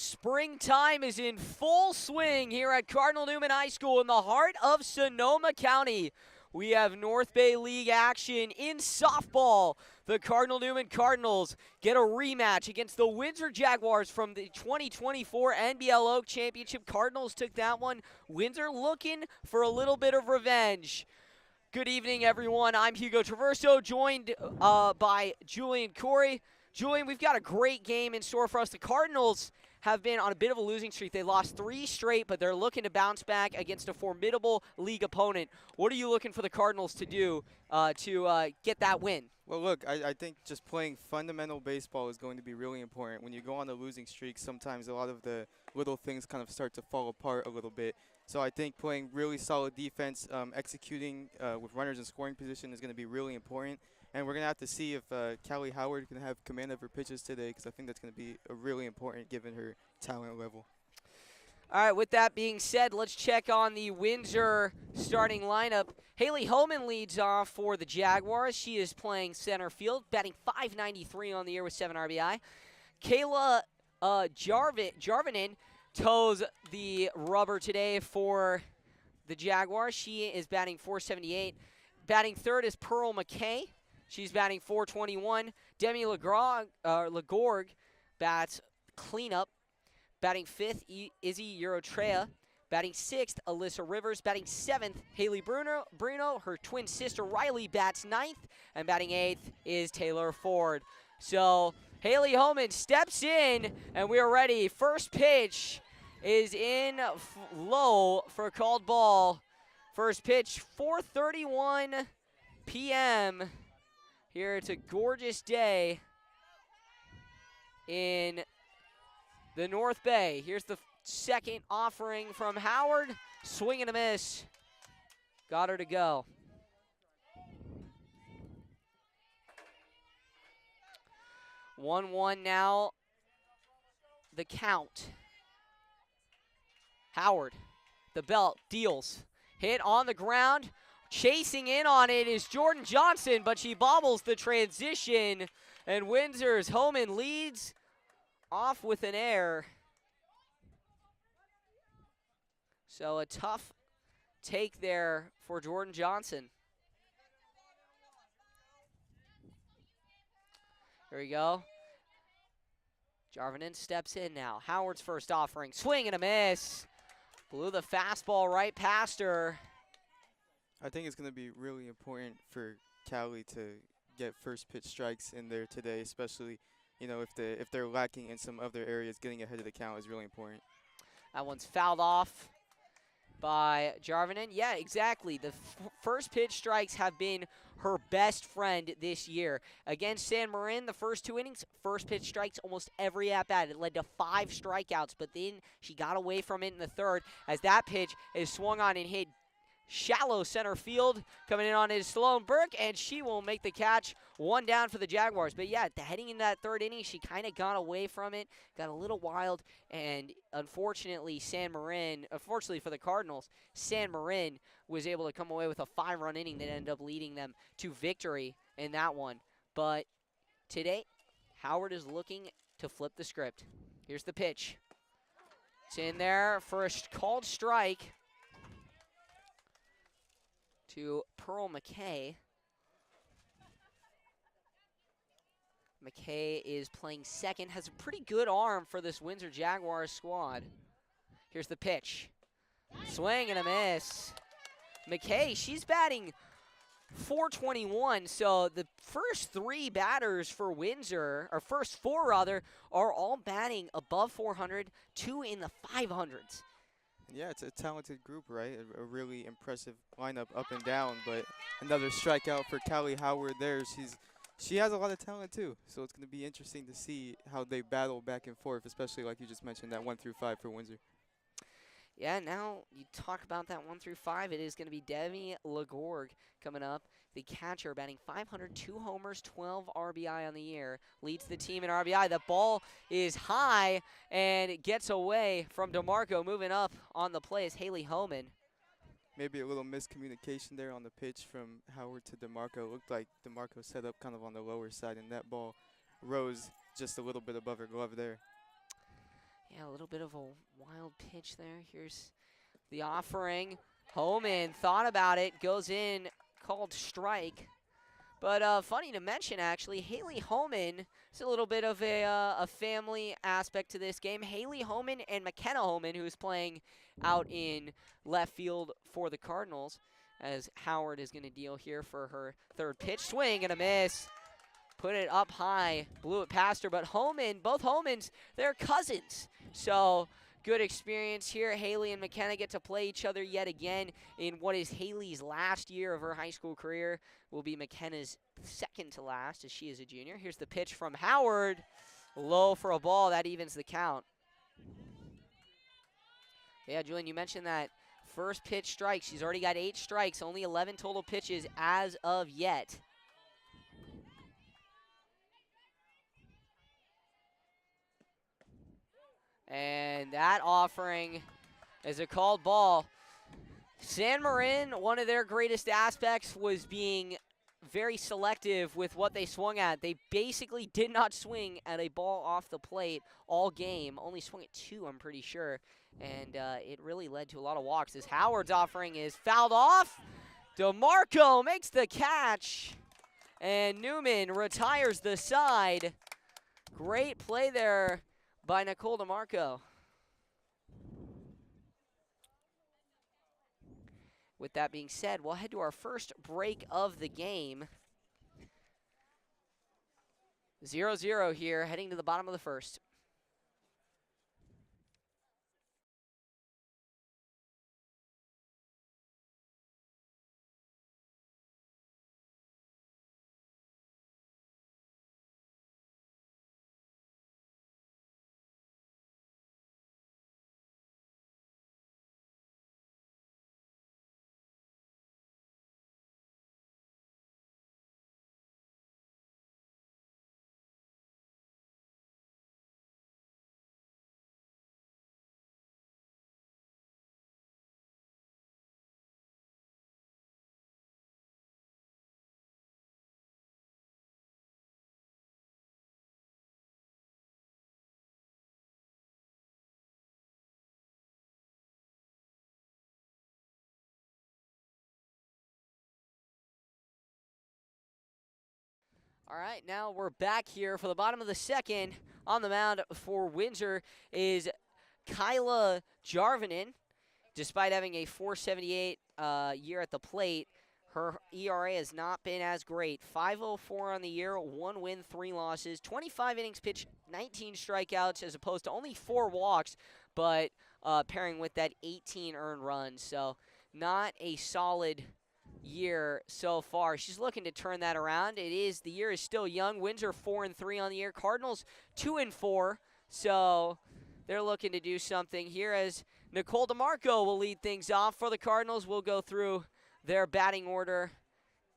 Springtime is in full swing here at Cardinal Newman High School in the heart of Sonoma County. We have North Bay League action in softball. The Cardinal Newman Cardinals get a rematch against the Windsor Jaguars from the 2024 NBL Oak Championship. Cardinals took that one. Windsor looking for a little bit of revenge. Good evening, everyone. I'm Hugo Traverso, joined by Julian Corey. Julian, we've got a great game in store for us. The Cardinals have been on a bit of a losing streak. They lost 3 straight, but they're looking to bounce back against a formidable league opponent. What are you looking for the Cardinals to do to get that win? Well, look, I think just playing fundamental baseball is going to be really important. When you go on a losing streak, sometimes a lot of the little things kind of start to fall apart a little bit. So I think playing really solid defense, executing with runners in scoring position is going to be really important. And we're going to have to see if Callie Howard can have command of her pitches today, because I think that's going to be really important given her talent level. All right, with that being said, let's check on the Windsor starting lineup. Haley Homan leads off for the Jaguars. She is playing center field, batting .593 on the year with 7 RBI. Kayla Jarvinen toes the rubber today for the Jaguars. She is batting .478. Batting third is Pearl McKay. She's batting .421. Demi Lagorg bats cleanup. Batting fifth, Izzy Eurotrea. Batting sixth, Alyssa Rivers. Batting seventh, Haley Bruno. Her twin sister, Riley, bats ninth. And batting eighth is Taylor Ford. So Haley Homan steps in, and we are ready. First pitch is in low for a called ball. First pitch, 4:31 p.m. Here, it's a gorgeous day in the North Bay. Here's the second offering from Howard. Swing and a miss. Got her to go. One now. The count. Howard, the belt, deals. Hit on the ground. Chasing in on it is Jordan Johnson, but she bobbles the transition, and Windsor's Homan leads off with an error. So a tough take there for Jordan Johnson. Here we go. Jarvinen steps in now. Howard's first offering. Swing and a miss. Blew the fastball right past her. I think it's going to be really important for Callie to get first pitch strikes in there today, especially, you know, if they're lacking in some other areas. Getting ahead of the count is really important. That one's fouled off by Jarvinen. Yeah, exactly. The first pitch strikes have been her best friend this year. Against San Marin, the first 2 innings, first pitch strikes almost every at-bat. It led to 5 strikeouts, but then she got away from it in the third as that pitch is swung on and hit shallow center field. Coming in on is Sloan Burke, and she will make the catch. 1 down for the Jaguars. But yeah, heading into that third inning, she kind of got away from it, got a little wild, and unfortunately for the Cardinals, San Marin was able to come away with a 5-run inning that ended up leading them to victory in that one. But today, Howard is looking to flip the script. Here's the pitch. It's in there for a called strike to Pearl McKay. McKay is playing second, has a pretty good arm for this Windsor Jaguars squad. Here's the pitch. Swing and a miss. McKay, she's batting .421, so the first 3 batters for Windsor, or first 4 rather, are all batting above 400, 2 in the 500s. Yeah, it's a talented group, right? A really impressive lineup up and down, but another strikeout for Callie Howard there. She has a lot of talent too, so it's going to be interesting to see how they battle back and forth, especially like you just mentioned, that 1 through 5 for Windsor. Yeah, now you talk about that 1 through 5. It is going to be Demi Lagorg coming up. The catcher batting .500, 2 homers, 12 RBI on the year. Leads the team in RBI. The ball is high and it gets away from DeMarco. Moving up on the play is Haley Homan. Maybe a little miscommunication there on the pitch from Howard to DeMarco. It looked like DeMarco set up kind of on the lower side, and that ball rose just a little bit above her glove there. Yeah, Yeah, a little bit of a wild pitch there. Here's the offering. Homan thought about it, goes in, called strike. But funny to mention, actually, Haley Homan, it's a little bit of a family aspect to this game. Haley Homan and McKenna Homan, who's playing out in left field for the Cardinals, as Howard is going to deal here for her third pitch. Swing and a miss. Put it up high, blew it past her. But Homan, both Homans, they're cousins. So good experience here. Haley and McKenna get to play each other yet again in what is Haley's last year of her high school career. Will be McKenna's second to last as she is a junior. Here's the pitch from Howard. Low for a ball. That evens the count. Yeah, Julian, you mentioned that first pitch strike. She's already got 8 strikes, only 11 total pitches as of yet. And that offering is a called ball. San Marin, one of their greatest aspects was being very selective with what they swung at. They basically did not swing at a ball off the plate all game. Only swung at 2, I'm pretty sure. And it really led to a lot of walks. As Howard's offering is fouled off. DeMarco makes the catch. And Newman retires the side. Great play there by Nicole DeMarco. With that being said, we'll head to our first break of the game. 0-0 here, heading to the bottom of the first. All right, now we're back here for the bottom of the second. On the mound for Windsor is Kyla Jarvinen. Despite having a .478 year at the plate, her ERA has not been as great. 5.04 on the year, 1 win, 3 losses, 25 innings pitched, 19 strikeouts, as opposed to only 4 walks, but pairing with that 18 earned runs. So not a solid year so far. She's looking to turn that around. The year is still young. Windsor 4-3 on the year. Cardinals 2-4. So they're looking to do something here as Nicole DeMarco will lead things off for the Cardinals. We'll go through their batting order.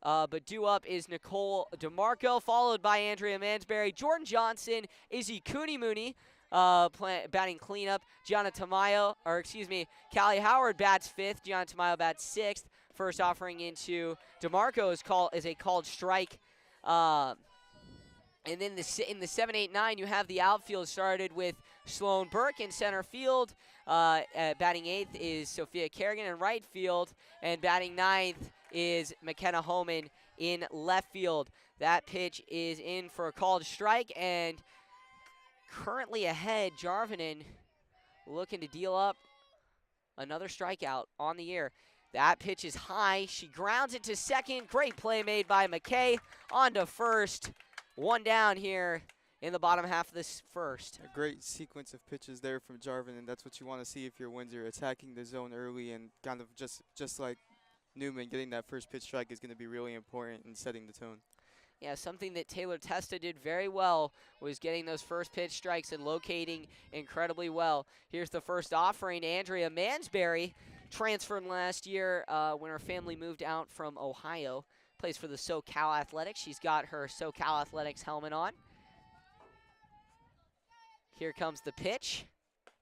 But due up is Nicole DeMarco, followed by Andrea Mansberry, Jordan Johnson, Izzy Cooney-Mooney, batting cleanup. Callie Howard bats 5th. Gianna Tamayo bats 6th. First offering into DeMarco is a called strike. And then in the 7-8-9, you have the outfield started with Sloan Burke in center field. Batting 8th is Sophia Kerrigan in right field. And batting 9th is McKenna Homan in left field. That pitch is in for a called strike. And currently ahead, Jarvinen looking to deal up another strikeout on the year. That pitch is high. She grounds it to second. Great play made by McKay. On to first. 1 down here in the bottom half of this first. A great sequence of pitches there from Jarvin, and that's what you want to see if you're Windsor, attacking the zone early and kind of just like Newman, getting that first pitch strike is going to be really important in setting the tone. Yeah, something that Taylor Testa did very well was getting those first pitch strikes and locating incredibly well. Here's the first offering. Andrea Mansberry transferred last year when her family moved out from Ohio. Plays for the SoCal Athletics. She's got her SoCal Athletics helmet on. Here comes the pitch.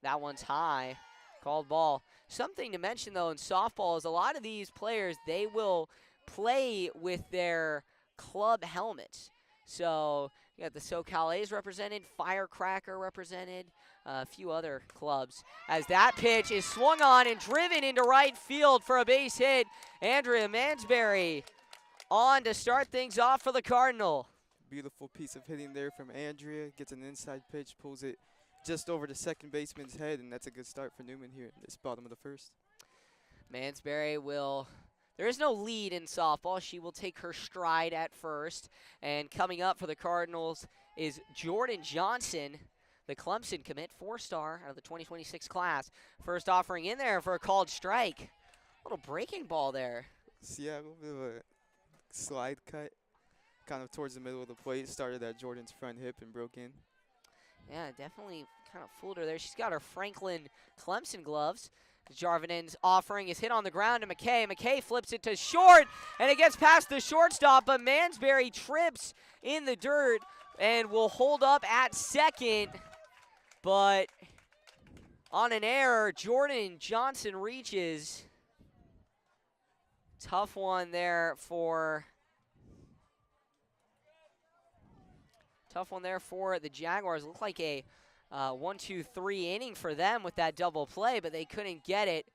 That one's high. Called ball. Something to mention, though, in softball is a lot of these players, they will play with their club helmets. So you got the SoCal A's represented, Firecracker represented, a few other clubs. As that pitch is swung on and driven into right field for a base hit, Andrea Mansberry on to start things off for the Cardinal. Beautiful piece of hitting there from Andrea. Gets an inside pitch, pulls it just over the second baseman's head, and that's a good start for Newman here in this bottom of the first. Mansberry will, there is no lead in softball. She will take her stride at first. And coming up for the Cardinals is Jordan Johnson, the Clemson commit, 4-star out of the 2026 class. First offering in there for a called strike. Little breaking ball there. Yeah, a little bit of a slide cut, kind of towards the middle of the plate. Started at Jordan's front hip and broke in. Yeah, definitely kind of fooled her there. She's got her Franklin Clemson gloves. Jarvinen's offering is hit on the ground to McKay. McKay flips it to short, and it gets past the shortstop, but Mansberry trips in the dirt and will hold up at second. But on an error, Jordan Johnson reaches. Tough one there for the Jaguars. Looked like a 1-2-3 inning for them with that double play, but they couldn't get it.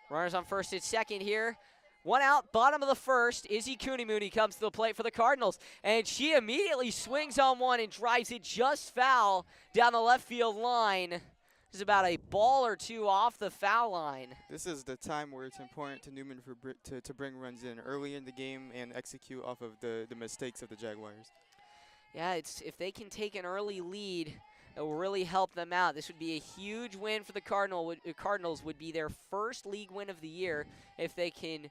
Runners on first and second here. One out, bottom of the first. Izzy Cooney-Mooney comes to the plate for the Cardinals, and she immediately swings on one and drives it just foul down the left field line. This is about a ball or two off the foul line. This is the time where it's important to Newman to bring runs in early in the game and execute off of the mistakes of the Jaguars. Yeah, if they can take an early lead, it will really help them out. This would be a huge win for the Cardinals. Would be their first league win of the year if they can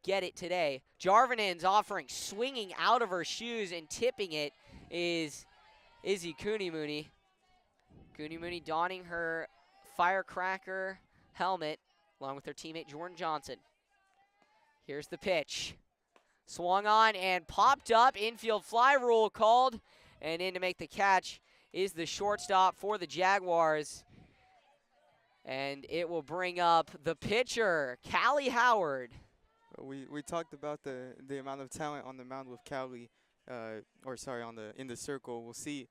get it today. Jarvinen's offering, swinging out of her shoes and tipping it, is Izzy Cooney-Mooney. Cooney-Mooney donning her Firecracker helmet along with her teammate Jordan Johnson. Here's the pitch. Swung on and popped up. Infield fly rule called. And in to make the catch is the shortstop for the Jaguars. And it will bring up the pitcher, Callie Howard. We talked about the amount of talent on the mound with Callie, in the circle. We'll see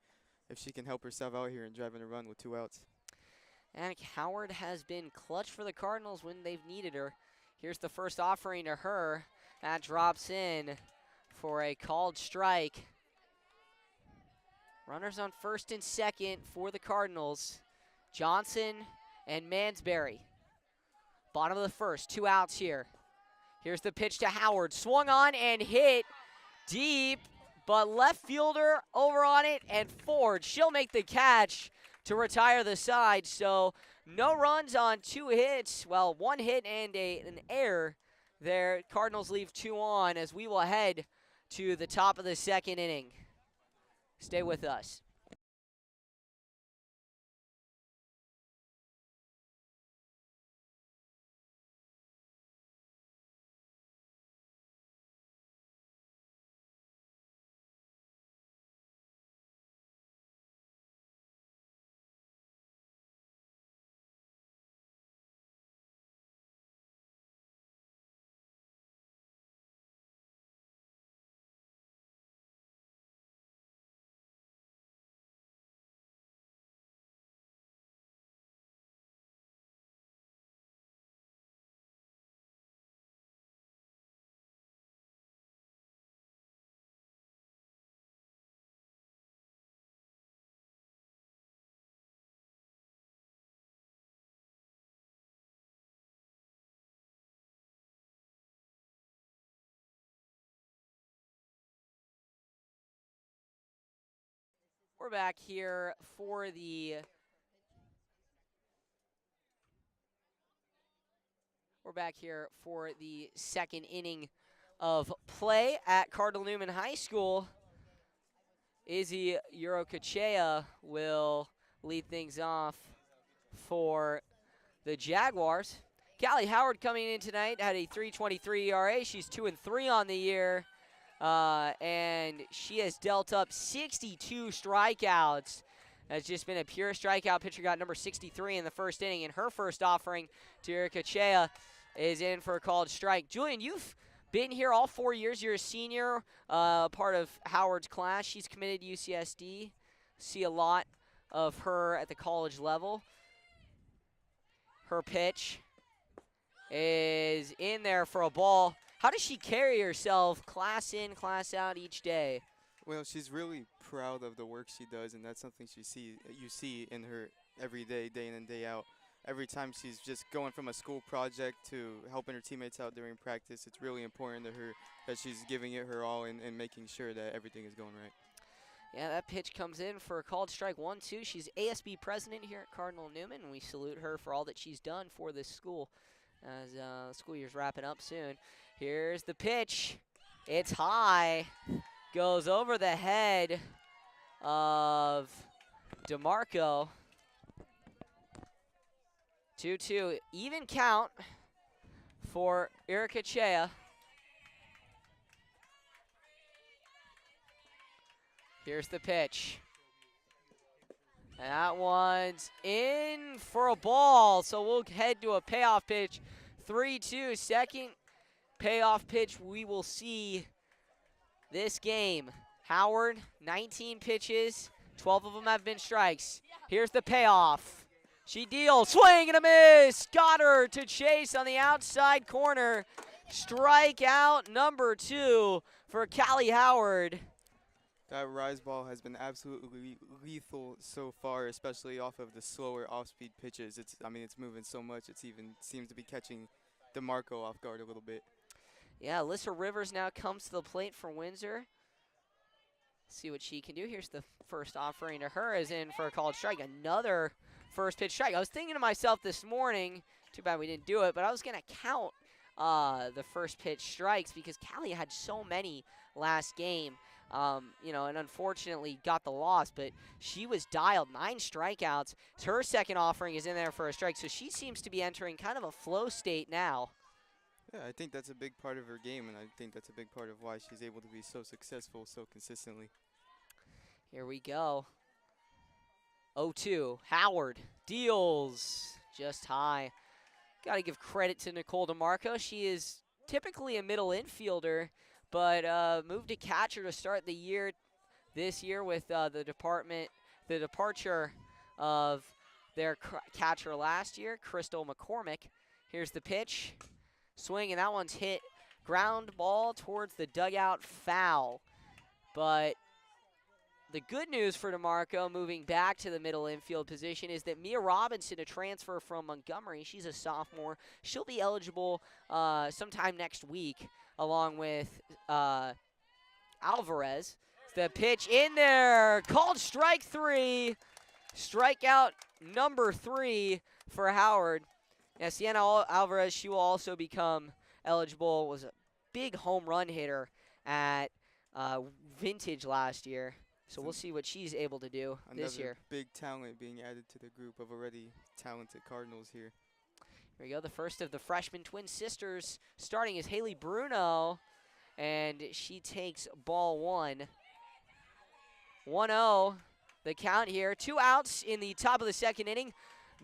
if she can help herself out here and drive in a run with 2 outs. And Howard has been clutch for the Cardinals when they've needed her. Here's the first offering to her. That drops in for a called strike. Runners on first and second for the Cardinals. Johnson and Mansberry. Bottom of the first, 2 outs here. Here's the pitch to Howard. Swung on and hit deep, but left fielder over on it and Ford. She'll make the catch to retire the side. So no runs on 2 hits. Well, 1 hit and an error there. Cardinals leave 2 on as we will head to the top of the second inning. Stay with us. We're back here for the second inning of play at Cardinal Newman High School. Izzy Urokachea will lead things off for the Jaguars. Callie Howard coming in tonight had a 3.23 ERA. She's 2-3 on the year. And she has dealt up 62 strikeouts. Has just been a pure strikeout pitcher. Got number 63 in the first inning, and her first offering to Erika Chea is in for a called strike. Julian, you've been here all 4 years. You're a senior, part of Howard's class. She's committed to UCSD. See a lot of her at the college level. Her pitch is in there for a ball. How does she carry herself class in, class out each day? Well, she's really proud of the work she does, and that's something you see in her every day, day in and day out. Every time she's just going from a school project to helping her teammates out during practice, it's really important to her that she's giving it her all and making sure that everything is going right. Yeah, that pitch comes in for a called strike 1-2. She's ASB president here at Cardinal Newman, and we salute her for all that she's done for this school as the school year's wrapping up soon. Here's the pitch. It's high. Goes over the head of DeMarco. 2-2, even count for Erica Chea. Here's the pitch. And that one's in for a ball, so we'll head to a payoff pitch. 3-2, second payoff pitch we will see this game. Howard, 19 pitches, 12 of them have been strikes. Here's the payoff. She deals, swing and a miss. Got her to chase on the outside corner. Strikeout number 2 for Callie Howard. That rise ball has been absolutely lethal so far, especially off of the slower off-speed pitches. It's moving so much. It's even seems to be catching DeMarco off guard a little bit. Yeah, Alyssa Rivers now comes to the plate for Windsor. See what she can do. Here's the first offering to her, is in for a called strike. Another first pitch strike. I was thinking to myself this morning, too bad we didn't do it, but I was going to count the first pitch strikes because Callie had so many last game. And unfortunately got the loss, but she was dialed 9 strikeouts. Her second offering is in there for a strike, so she seems to be entering kind of a flow state now. Yeah, I think that's a big part of her game, and I think that's a big part of why she's able to be so successful so consistently. Here we go. 0-2. Howard deals just high. Got to give credit to Nicole DeMarco. She is typically a middle infielder, but moved to catcher to start the year this year with the departure of their catcher last year, Crystal McCormick. Here's the pitch. Swing, and that one's hit. Ground ball towards the dugout, foul. But the good news for DeMarco moving back to the middle infield position is that Mia Robinson, a transfer from Montgomery, she's a sophomore. She'll be eligible sometime next week, along with Alvarez. The pitch in there, called strike 3. Strikeout number 3 for Howard. Now, Sienna Alvarez, she will also become eligible, was a big home run hitter at Vintage last year. So we'll see what she's able to do this year. Another big talent being added to the group of already talented Cardinals here. Here we go, the first of the freshman twin sisters starting is Haley Bruno, and she takes ball 1. 1-0, the count here. 2 outs in the top of the second inning.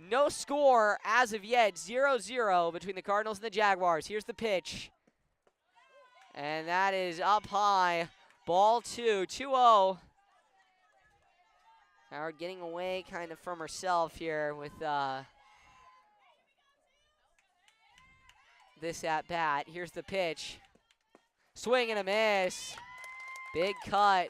No score as of yet, 0-0 between the Cardinals and the Jaguars. Here's the pitch. And that is up high, ball 2, 2-0. Howard getting away kind of from herself here with this at-bat. Here's the pitch. Swing and a miss. Big cut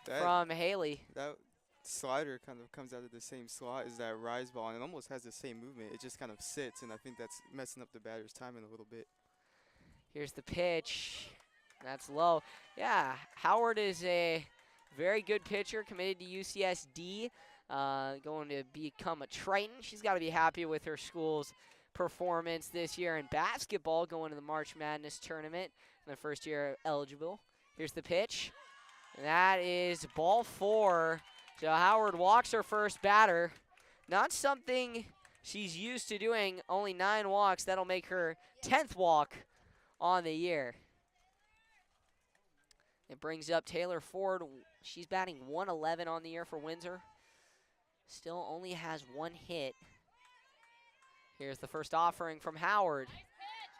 from Haley. That slider kind of comes out of the same slot as that rise ball, and it almost has the same movement. It just kind of sits, and I think that's messing up the batter's timing a little bit. Here's the pitch. That's low. Yeah, Howard is a very good pitcher, committed to UCSD, going to become a Triton. She's got to be happy with her school's performance this year in basketball, going to the March Madness tournament in the first year eligible. Here's the pitch. And that is ball 4. So Howard walks her first batter. Not something she's used to doing, only 9 walks. That'll make her 10th walk on the year. It brings up Taylor Ford. She's batting 111 on the year for Windsor. Still only has 1 hit. Here's the first offering from Howard.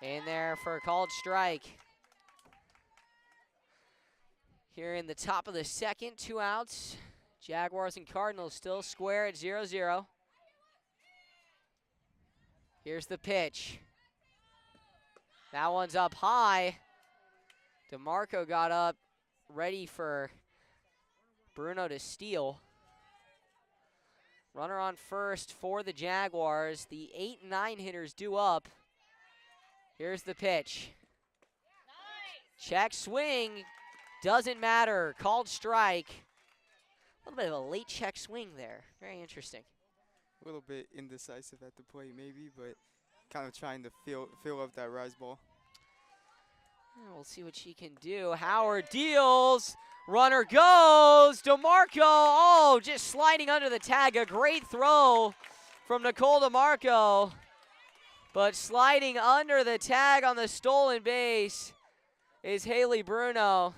In there for a called strike. Here in the top of the second, 2 outs. Jaguars and Cardinals still square at 0-0. Here's the pitch. That one's up high. DeMarco got up, ready for Bruno to steal. Runner on first for the Jaguars. The 8 and 9 hitters due up. Here's the pitch. Check swing. Doesn't matter. Called strike. A little bit of a late check swing there. Very interesting. A little bit indecisive at the plate maybe, but kind of trying to feel up that rise ball. We'll see what she can do. Howard deals. Runner goes. DeMarco, oh, just sliding under the tag. A great throw from Nicole DeMarco. But sliding under the tag on the stolen base is Haley Bruno.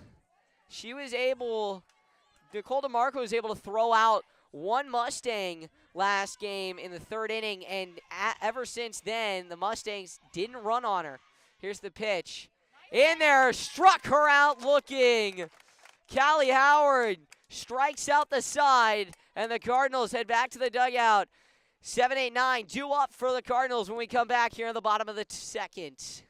Nicole DeMarco was able to throw out one Mustang last game in the 3rd inning, and ever since then, the Mustangs didn't run on her. Here's the pitch. In there, struck her out looking. Callie Howard strikes out the side, and the Cardinals head back to the dugout. 7, 8, 9 due up for the Cardinals when we come back here in the bottom of the second.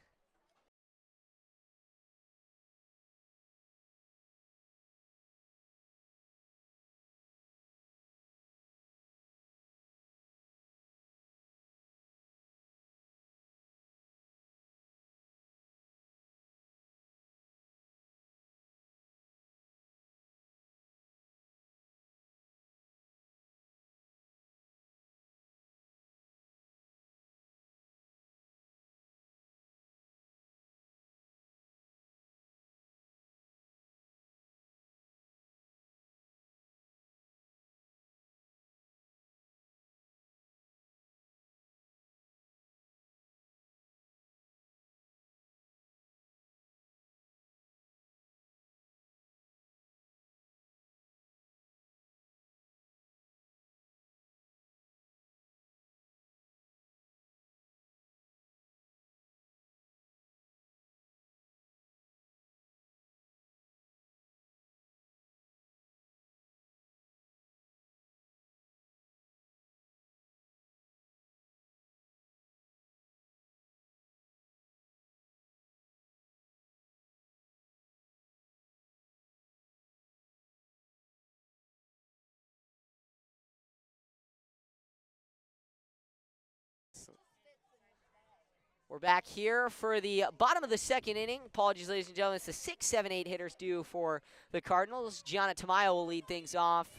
We're back here for the bottom of the second inning. Apologies, ladies and gentlemen. It's the 6, 7, 8 hitters due for the Cardinals. Gianna Tamayo will lead things off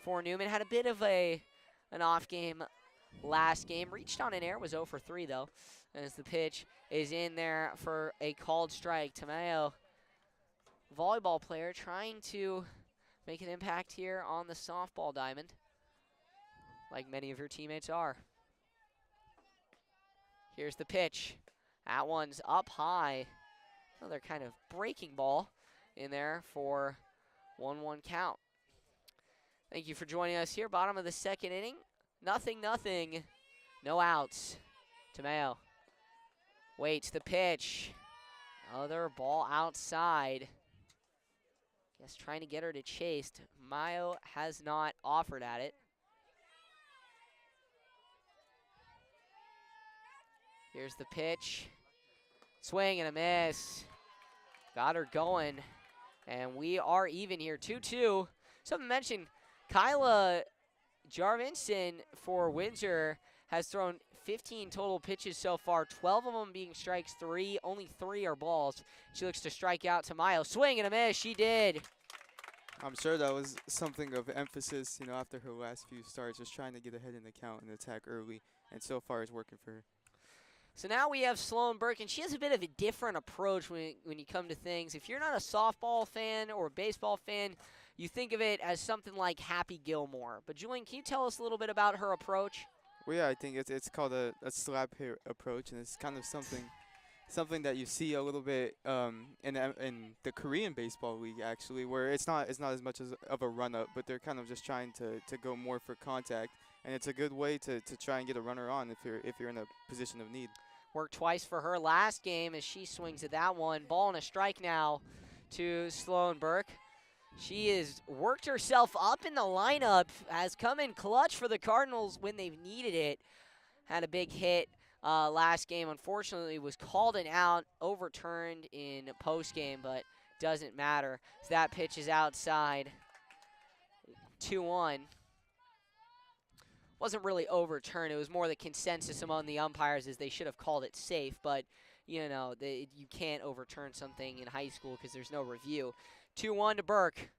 for Newman. Had a bit of an off game last game. Reached on an air, was 0 for 3 though. As the pitch is in there for a called strike. Tamayo, volleyball player, trying to make an impact here on the softball diamond, like many of her teammates are. Here's the pitch. That one's up high. Another kind of breaking ball in there for 1-1 count. Thank you for joining us here. Bottom of the second inning. 0-0. No outs. Tamayo waits the pitch. Another ball outside. Guess trying to get her to chase. Mayo has not offered at it. Here's the pitch. Swing and a miss. Got her going. And we are even here, 2-2. Something to mention, Kyla Jarvinson for Windsor has thrown 15 total pitches so far, 12 of them being strikes, 3. Only 3 are balls. She looks to strike out Tamayo. Swing and a miss. She did. I'm sure that was something of emphasis, after her last few starts, just trying to get ahead in the count and attack early. And so far, it's working for her. So now we have Sloan Burke, and she has a bit of a different approach when you come to things. If you're not a softball fan or a baseball fan, you think of it as something like Happy Gilmore. But Julian, can you tell us a little bit about her approach? Well, yeah, I think it's called a slap hit approach, and it's kind of something that you see a little bit in the Korean baseball league, actually, where it's not as much of a run up, but they're kind of just trying to go more for contact, and it's a good way to try and get a runner on if you're in a position of need. Worked twice for her last game as she swings at that one. Ball and a strike now to Sloan Burke. She has worked herself up in the lineup, has come in clutch for the Cardinals when they've needed it. Had a big hit last game. Unfortunately, was called an out, overturned in postgame, but doesn't matter. So that pitch is outside. 2-1. Wasn't really overturned. It was more the consensus among the umpires is they should have called it safe, but you know, you can't overturn something in high school because there's no review. 2-1 to Burke.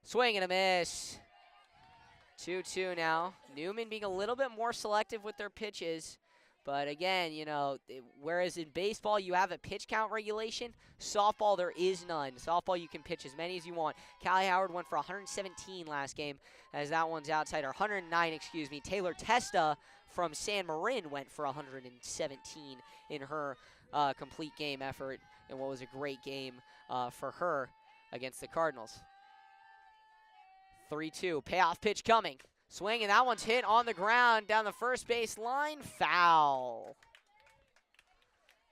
Swing and a miss. 2-2 now. Newman being a little bit more selective with their pitches. But again, you know, whereas in baseball you have a pitch count regulation, softball there is none. Softball you can pitch as many as you want. Callie Howard went for 117 last game as that one's outside, or 109, excuse me. Taylor Testa from San Marin went for 117 in her complete game effort in what was a great game for her against the Cardinals. 3-2, payoff pitch coming. Swing, and that one's hit on the ground down the first base line. Foul.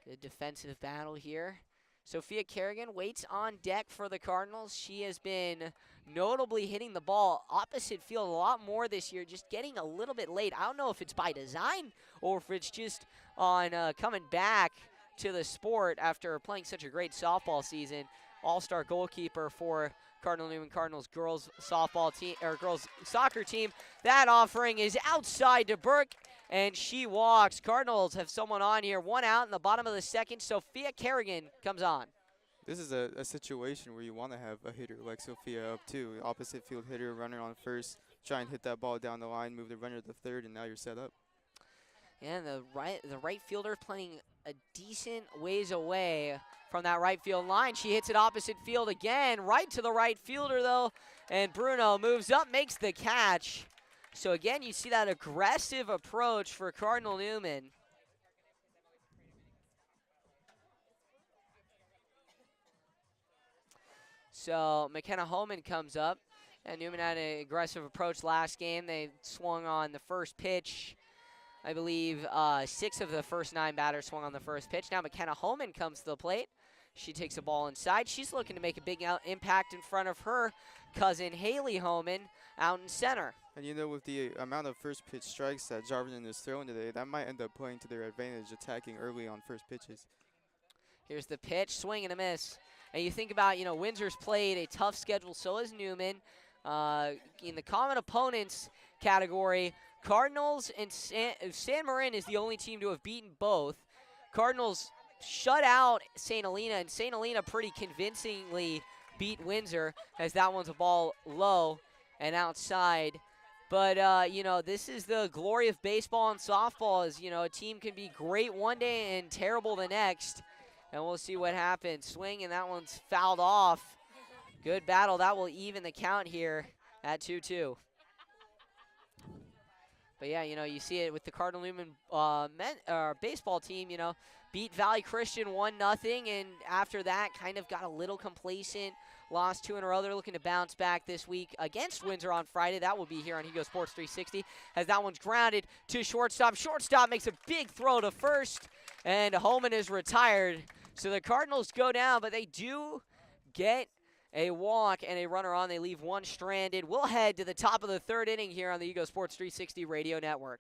Good defensive battle here. Sophia Kerrigan waits on deck for the Cardinals. She has been notably hitting the ball opposite field a lot more this year, just getting a little bit late. I don't know if it's by design or if it's just on coming back to the sport after playing such a great softball season. All-star goalkeeper for Cardinal Newman Cardinals girls softball team, or girls soccer team. That offering is outside to Burke, and she walks. Cardinals have someone on here. One out in the bottom of the second. Sophia Kerrigan comes on. This is a situation where you want to have a hitter like Sophia up too. Opposite field hitter, runner on first, try and hit that ball down the line, move the runner to third, and now you're set up. And the right fielder playing a decent ways away from that right field line. She hits it opposite field again, right to the right fielder though, and Bruno moves up, makes the catch. So again, you see that aggressive approach for Cardinal Newman. So McKenna Holman comes up, and Newman had an aggressive approach last game. They swung on the first pitch. I believe 6 of the first 9 batters swung on the first pitch. Now McKenna Holman comes to the plate. She takes the ball inside. She's looking to make a big impact in front of her cousin Haley Holman out in center. And you know, with the amount of first pitch strikes that Jarvin is throwing today, that might end up playing to their advantage, attacking early on first pitches. Here's the pitch, swing and a miss. And you think about, you know, Windsor's played a tough schedule, so has Newman. In the common opponents category, Cardinals and San Marin is the only team to have beaten both. Cardinals shut out St. Helena, and St. Helena pretty convincingly beat Windsor, as that one's a ball low and outside. But, you know, this is the glory of baseball and softball is, you know, a team can be great one day and terrible the next. And we'll see what happens. Swing, and that one's fouled off. Good battle. That will even the count here at 2-2. But, yeah, you know, you see it with the Cardinal Newman baseball team, you know, beat Valley Christian 1-0, and after that kind of got a little complacent, lost 2 in a row. They're looking to bounce back this week against Windsor on Friday. That will be here on Hugo Sports 360 as that one's grounded to shortstop. Shortstop makes a big throw to first, and Holman is retired. So the Cardinals go down, but they do get a walk and a runner on. They leave one stranded. We'll head to the top of the 3rd inning here on the Hugo Sports 360 radio network.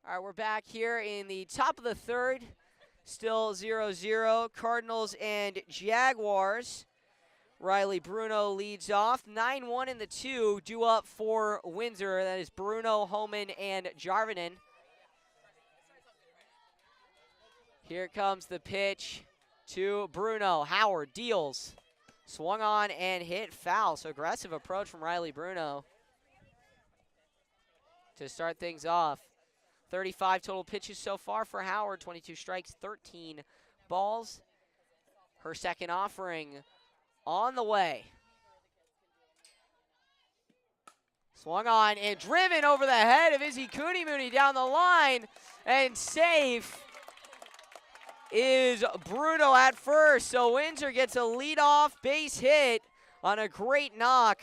All right, we're back here in the top of the third. Still 0-0. Cardinals and Jaguars. Riley Bruno leads off. 9-1 in the two, due up for Windsor. That is Bruno, Homan, and Jarvinen. Here comes the pitch to Bruno. Howard deals. Swung on and hit foul. So aggressive approach from Riley Bruno to start things off. 35 total pitches so far for Howard. 22 strikes, 13 balls. Her second offering on the way. Swung on and driven over the head of Izzy Cooney-Mooney down the line. And safe is Bruno at first. So Windsor gets a leadoff base hit on a great knock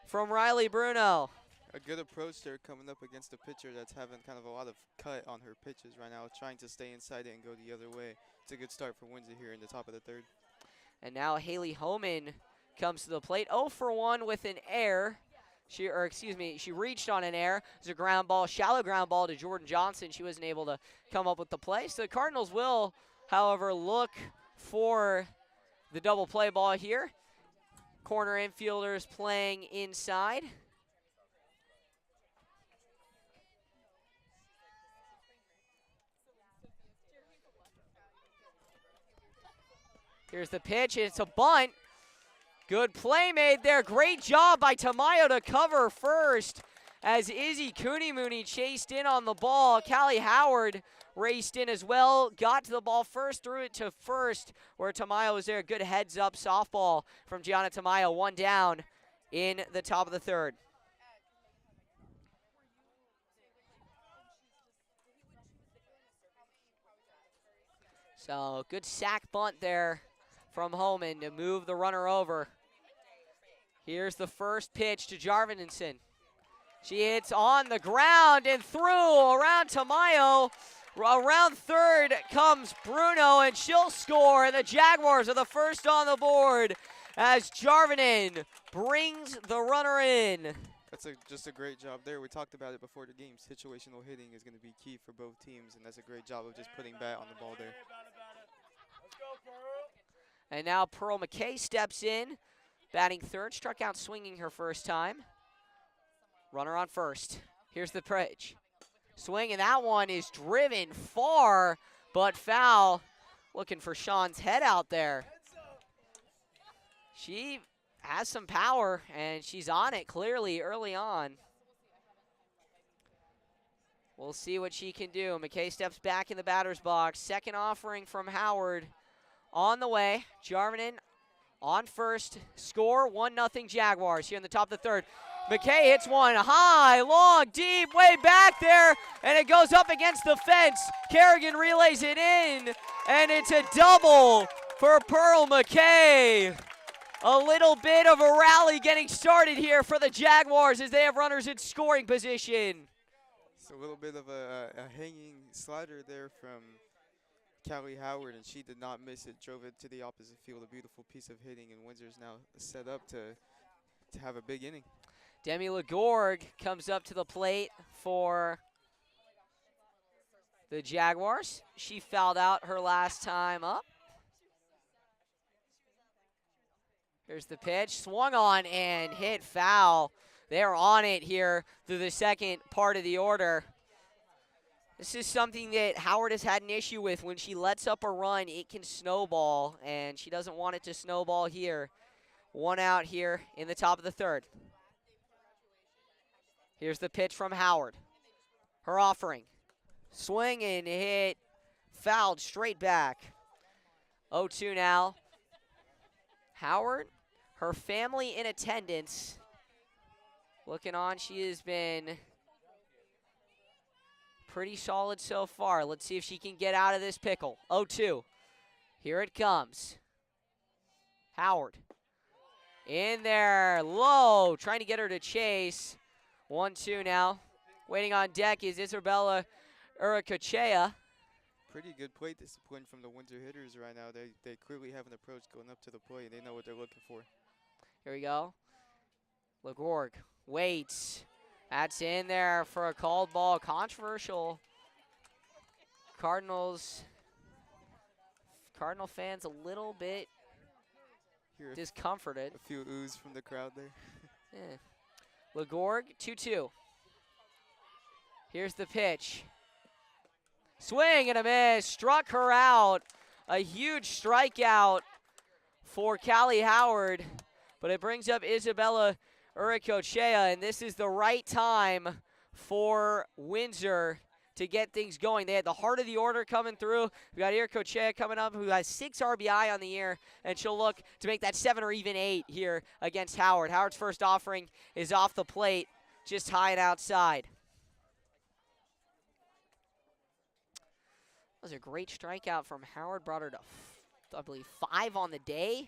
from Riley Bruno. A good approach there coming up against a pitcher that's having kind of a lot of cut on her pitches right now, trying to stay inside it and go the other way. It's a good start for Windsor here in the top of the third. And now Haley Homan comes to the plate. 0 for 1 with an error. She reached on an error. It was a ground ball, shallow ground ball to Jordan Johnson. She wasn't able to come up with the play. So the Cardinals will, however, look for the double play ball here. Corner infielders playing inside. Here's the pitch, and it's a bunt. Good play made there. Great job by Tamayo to cover first as Izzy Cooney-Mooney chased in on the ball. Callie Howard raced in as well, got to the ball first, threw it to first where Tamayo was there. Good heads-up softball from Gianna Tamayo. One down in the top of the third. So good sack bunt there from Holman to move the runner over. Here's the first pitch to Jarvinson. She hits on the ground and through around Tamayo. Around third comes Bruno, and she'll score. The Jaguars are the first on the board as Jarvinen brings the runner in. That's just a great job there. We talked about it before the game. Situational hitting is going to be key for both teams, and that's a great job of just putting bat on the ball there. And now Pearl McKay steps in, batting third, struck out swinging her first time. Runner on first. Here's the pitch. Swing, and that one is driven far, but foul. Looking for Sean's head out there. She has some power, and she's on it clearly early on. We'll see what she can do. McKay steps back in the batter's box. Second offering from Howard on the way. Jarvinen on first. Score 1-0 Jaguars here in the top of the third. McKay hits one high, long, deep, way back there, and it goes up against the fence. Kerrigan relays it in, and it's a double for Pearl McKay. A little bit of a rally getting started here for the Jaguars as they have runners in scoring position. It's a little bit of a hanging slider there from Callie Howard, and she did not miss it, drove it to the opposite field. A beautiful piece of hitting, and Windsor's now set up to have a big inning. Demi Legorg comes up to the plate for the Jaguars. She fouled out her last time up. Here's the pitch, swung on and hit foul. They're on it here through the second part of the order. This is something that Howard has had an issue with. When she lets up a run, it can snowball, and she doesn't want it to snowball here. One out here in the top of the third. Here's the pitch from Howard. Her offering. Swing and hit. Fouled straight back. 0-2 now. Howard, her family in attendance. Looking on, she has been pretty solid so far. Let's see if she can get out of this pickle. 0-2. Here it comes. Howard. In there, low, trying to get her to chase. 1-2 now. Waiting on deck is Isabella Uricachea. Pretty good plate discipline from the Windsor hitters right now. They clearly have an approach going up to the plate. They know what they're looking for. Here we go. Legorg waits. That's in there for a called ball. Controversial Cardinal fans a little bit Hear discomforted. a few oohs from the crowd there. Yeah. Legorg, 2-2. Here's the pitch. Swing and a miss. Struck her out. A huge strikeout for Callie Howard. But it brings up Isabella Uricochea, and this is the right time for Windsor to get things going. They had the heart of the order coming through. We got Uricochea coming up, who has 6 RBI on the year, and she'll look to make that 7 or even 8 here against Howard. Howard's first offering is off the plate, just high and outside. That was a great strikeout from Howard. Brought her to, I believe, 5 on the day.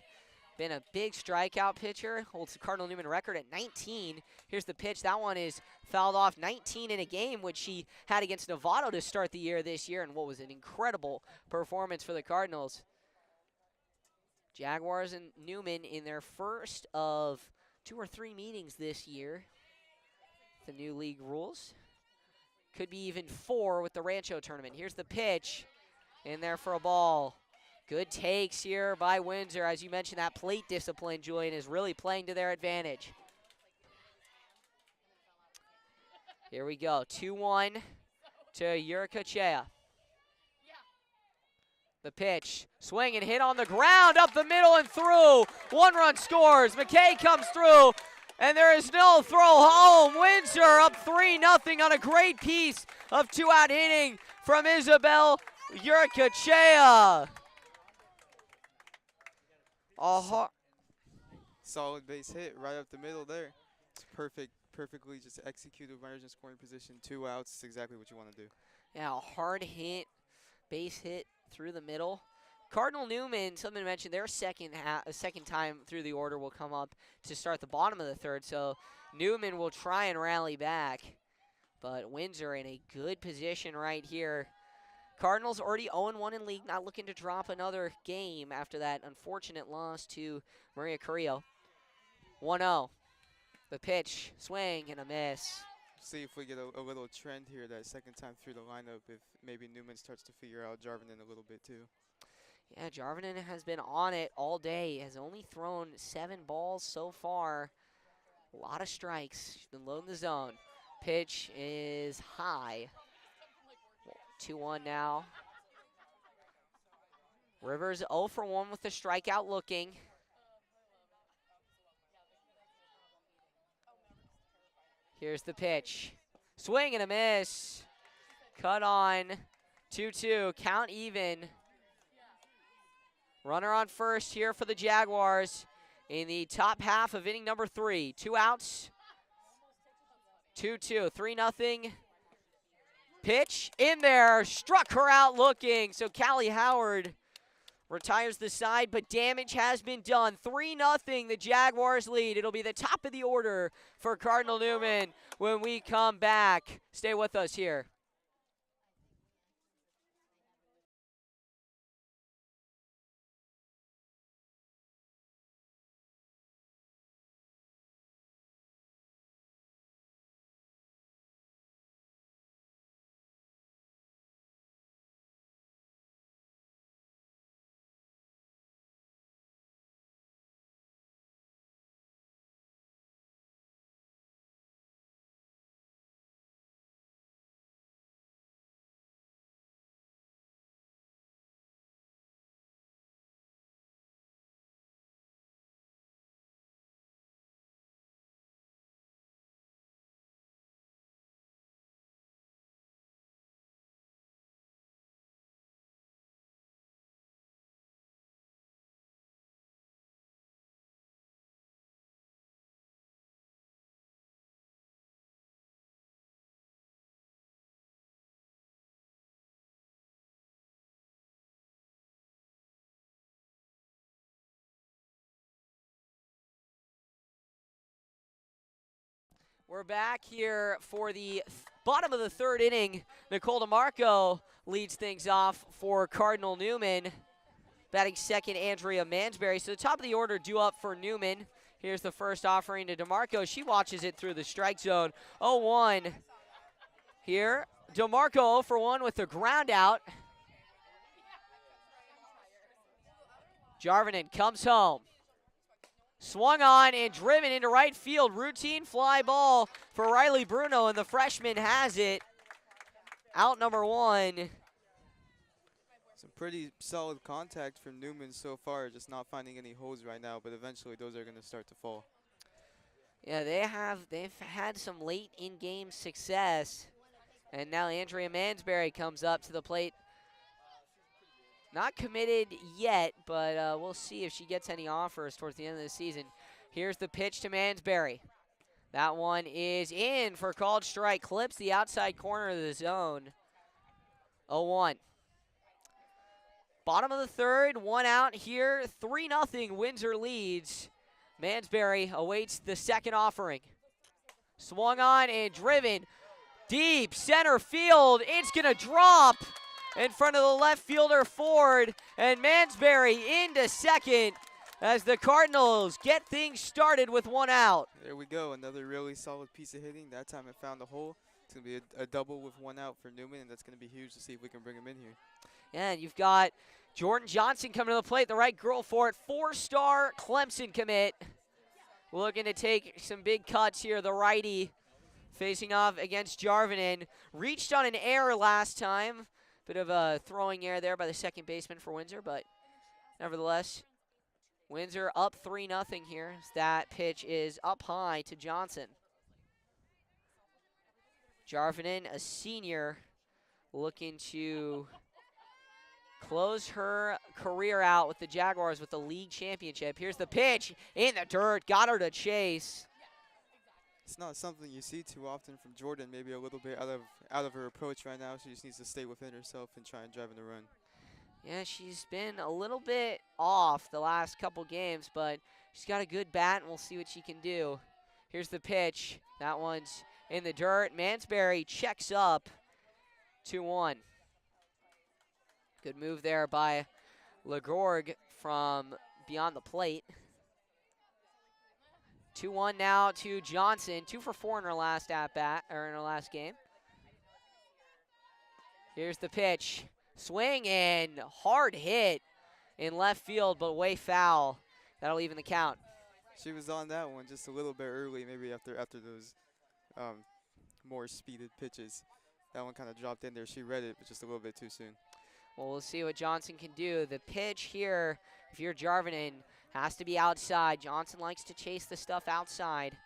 Been a big strikeout pitcher. Holds the Cardinal Newman record at 19. Here's the pitch. That one is fouled off. 19 in a game, which she had against Novato to start the year this year, and what was an incredible performance for the Cardinals. Jaguars and Newman in their first of 2 or 3 meetings this year. The new league rules. Could be even 4 with the Rancho tournament. Here's the pitch. In there for a ball. Good takes here by Windsor. As you mentioned, that plate discipline, Julian, is really playing to their advantage. Here we go. 2-1 to Uricochea. The pitch. Swing and hit on the ground. Up the middle and through. 1 run scores. McKay comes through. And there is no throw home. Windsor up 3-0 on a great piece of 2-out hitting from Isabel Uricochea. Solid base hit right up the middle there. It's perfectly just executed runners in scoring position, 2 outs. It's exactly what you want to do. Yeah, a hard hit, base hit through the middle. Cardinal Newman, something to mention, their second time through the order will come up to start the bottom of the third, so Newman will try and rally back. But Windsor in a good position right here. Cardinals already 0-1 in league, not looking to drop another game after that unfortunate loss to Maria Carrillo. 1-0. The pitch, swing, and a miss. See if we get a little trend here that second time through the lineup, if maybe Newman starts to figure out Jarvinen a little bit too. Yeah, Jarvinen has been on it all day. Has only thrown 7 balls so far. A lot of strikes. She's been low in the zone. Pitch is high. 2-1 now. Rivers 0 for 1 with the strikeout looking. Here's the pitch. Swing and a miss. Cut on. 2-2. Count even. Runner on first here for the Jaguars in the top half of inning number 3. 2 outs. 2-2. 3-0. Pitch in there, struck her out looking. So Callie Howard retires the side, but damage has been done. 3-0, the Jaguars lead. It'll be the top of the order for Cardinal Newman when we come back. Stay with us here. We're back here for the bottom of the 3rd inning. Nicole DeMarco leads things off for Cardinal Newman. Batting second, Andrea Mansberry. So the top of the order due up for Newman. Here's the first offering to DeMarco. She watches it through the strike zone. 0-1 here. DeMarco 0 for 1 with the ground out. Jarvinen comes home. Swung on and driven into right field. Routine fly ball for Riley Bruno, and the freshman has it. Out number 1. Some pretty solid contact from Newman so far, just not finding any holes right now, but eventually those are going to start to fall. Yeah, they've had some late in-game success. And now Andrea Mansberry comes up to the plate. Not committed yet, but we'll see if she gets any offers towards the end of the season. Here's the pitch to Mansberry. That one is in for a called strike. Clips the outside corner of the zone. 0-1. Bottom of the third, 1 out here. 3-0 Windsor leads. Mansberry awaits the second offering. Swung on and driven deep center field. It's going to drop in front of the left fielder Ford, and Mansberry into second as the Cardinals get things started with 1 out. There we go, another really solid piece of hitting. That time it found a hole. It's going to be a double with 1 out for Newman, and that's going to be huge to see if we can bring him in here. Yeah, and you've got Jordan Johnson coming to the plate, the right girl for it. 4-star Clemson commit. Looking to take some big cuts here, the righty facing off against Jarvinen. Reached on an error last time. Bit of a throwing error there by the second baseman for Windsor, but nevertheless, Windsor up 3-0 here. That pitch is up high to Johnson. Jarvinen, a senior, looking to close her career out with the Jaguars with the league championship. Here's the pitch in the dirt. Got her to chase. It's not something you see too often from Jordan, maybe a little bit out of her approach right now. She just needs to stay within herself and try and drive in the run. Yeah, she's been a little bit off the last couple games, but she's got a good bat, and we'll see what she can do. Here's the pitch. That one's in the dirt. Mansberry checks up. 2-1. Good move there by Legorg from beyond the plate. 2-1 now to Johnson. 2 for 4 in her last at-bat, or in her last game. Here's the pitch. Swing and hard hit in left field, but way foul. That'll even the count. She was on that one just a little bit early, maybe after those more speeded pitches. That one kind of dropped in there. She read it, but just a little bit too soon. Well, we'll see what Johnson can do. The pitch here, if you're Jarvinen, has to be outside. Johnson likes to chase the stuff outside.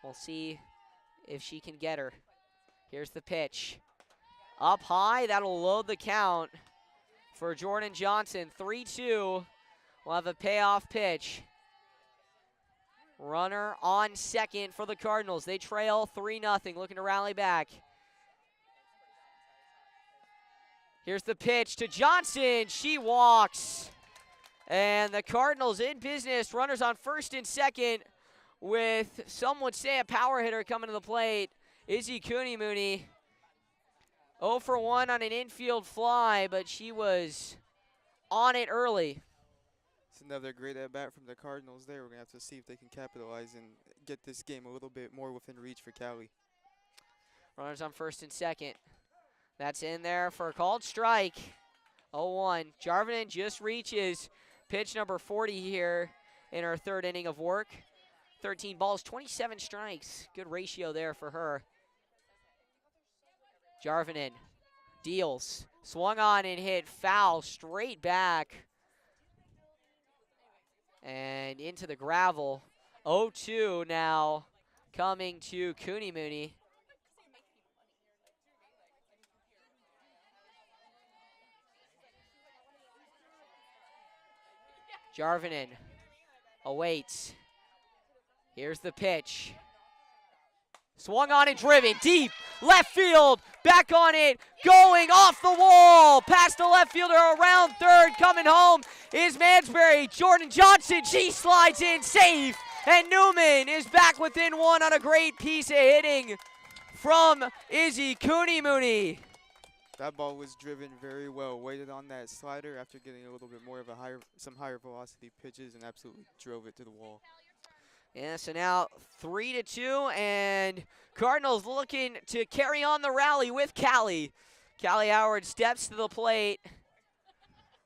We'll see if she can get her. Here's the pitch. Up high, that'll load the count for Jordan Johnson. 3-2. We'll have a payoff pitch. Runner on second for the Cardinals. They trail 3-0, looking to rally back. Here's the pitch to Johnson. She walks. And the Cardinals in business. Runners on first and second with, some would say, a power hitter coming to the plate. Izzy Cooney-Mooney. 0 for 1 on an infield fly, but she was on it early. It's another great at-bat from the Cardinals there. We're going to have to see if they can capitalize and get this game a little bit more within reach for Cali. Runners on first and second. That's in there for a called strike. 0-1. Jarvinen just reaches pitch number 40 here in her third inning of work. 13 balls, 27 strikes. Good ratio there for her. Jarvinen deals. Swung on and hit foul straight back. And into the gravel. 0-2 now coming to Cooney-Mooney. Jarvinen awaits. Here's the pitch. Swung on and driven deep left field. Back on it. Going off the wall. Past the left fielder around third. Coming home is Mansberry. Jordan Johnson. She slides in safe. And Newman is back within 1 on a great piece of hitting from Izzy Cooney-Mooney. That ball was driven very well. Waited on that slider after getting a little bit more of some higher velocity pitches and absolutely drove it to the wall. Yeah, so now 3-2, and Cardinals looking to carry on the rally with Callie. Callie Howard steps to the plate.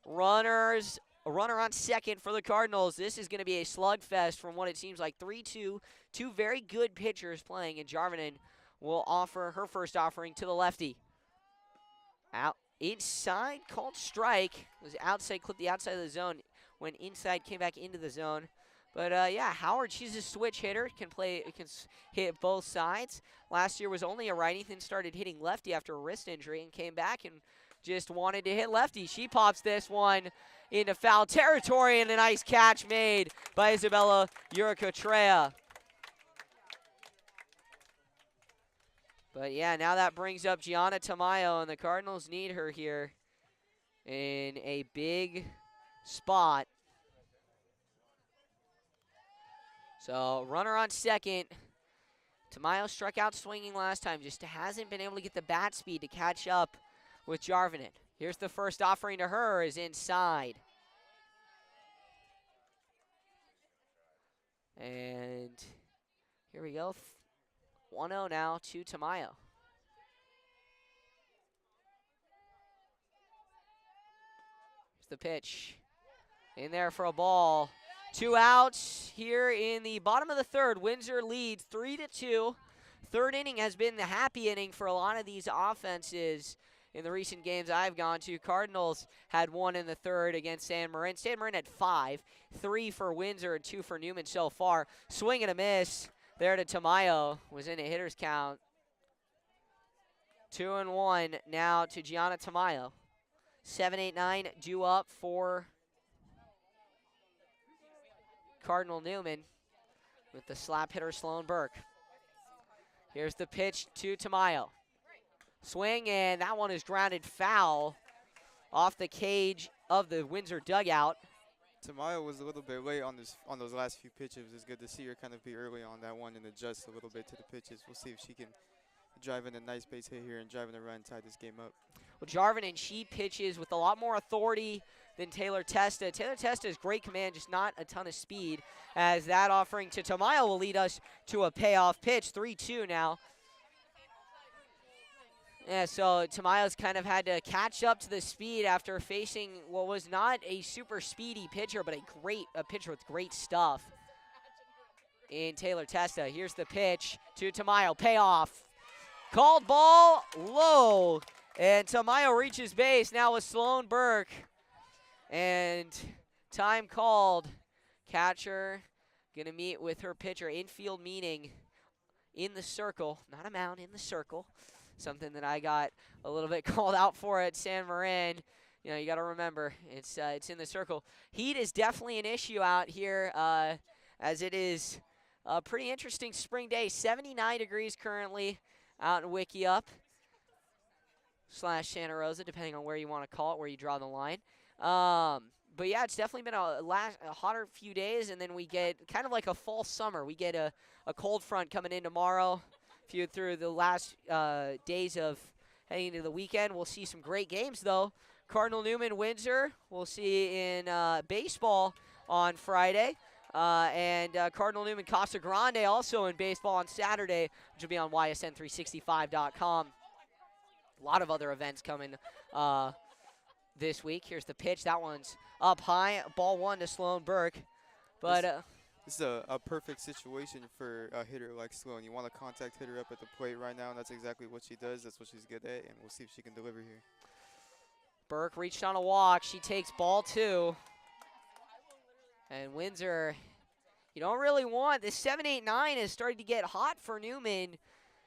Runners a runner on second for the Cardinals. This is going to be a slugfest from what it seems like. 3-2, two very good pitchers playing, and Jarvinen will offer her first offering to the lefty. Out inside, called strike. Was outside, clipped the outside of the zone. Went inside, came back into the zone. But yeah, Howard, she's a switch hitter. Can hit both sides. Last year was only a righty, then started hitting lefty after a wrist injury and came back and just wanted to hit lefty. She pops this one into foul territory, and a nice catch made by Isabella Uricotrea. But yeah, now that brings up Gianna Tamayo, and the Cardinals need her here in a big spot. So runner on second. Tamayo struck out swinging last time, just hasn't been able to get the bat speed to catch up with Jarvinen. Here's the first offering to her, is inside. And here we go. 1-0 now to Tamayo. Here's the pitch. In there for a ball. 2 outs here in the bottom of the third. Windsor leads 3-2. Third inning has been the happy inning for a lot of these offenses in the recent games I've gone to. Cardinals had 1 in the third against San Marin. San Marin had 5, 3 for Windsor and 2 for Newman so far. Swing and a miss there to Tamayo. Was in a hitter's count. 2-1 now to Gianna Tamayo. 7-8-9 due up for Cardinal Newman with the slap hitter Sloan Burke. Here's the pitch to Tamayo. Swing, and that one is grounded foul off the cage of the Windsor dugout. Tamayo was a little bit late on those last few pitches. It's good to see her kind of be early on that one and adjust a little bit to the pitches. We'll see if she can drive in a nice base hit here and drive in a run, tie this game up. Well, Jarvinen, she pitches with a lot more authority than Taylor Testa. Taylor Testa has great command, just not a ton of speed, as that offering to Tamayo will lead us to a payoff pitch. 3-2 now. Yeah, so Tamayo's kind of had to catch up to the speed after facing what was not a super speedy pitcher, but a pitcher with great stuff in Taylor Testa. Here's the pitch to Tamayo. Payoff. Called ball low. And Tamayo reaches base now with Sloan Burke. And time called. Catcher going to meet with her pitcher. Infield meeting in the circle. Not a mound, in the circle. Something that I got a little bit called out for at San Marin. You know, you got to remember, it's in the circle. Heat is definitely an issue out here, as it is a pretty interesting spring day. 79 degrees currently out in Wickiup / Santa Rosa, depending on where you want to call it, where you draw the line. But yeah, it's definitely been a hotter few days, and then we get kind of like a fall summer. We get a cold front coming in tomorrow. Through the last days of heading into the weekend. We'll see some great games, though. Cardinal Newman, Windsor, we'll see in baseball on Friday. And Cardinal Newman, Casa Grande also in baseball on Saturday, which will be on ysn365.com. A lot of other events coming this week. Here's the pitch. That one's up high. Ball 1 to Sloan Burke. But this is a perfect situation for a hitter like Sloan. You want to contact hit her up at the plate right now, and that's exactly what she does. That's what she's good at, and we'll see if she can deliver here. Burke reached on a walk. She takes ball 2. And Windsor, you don't really want this. 7-8-9 is starting to get hot for Newman.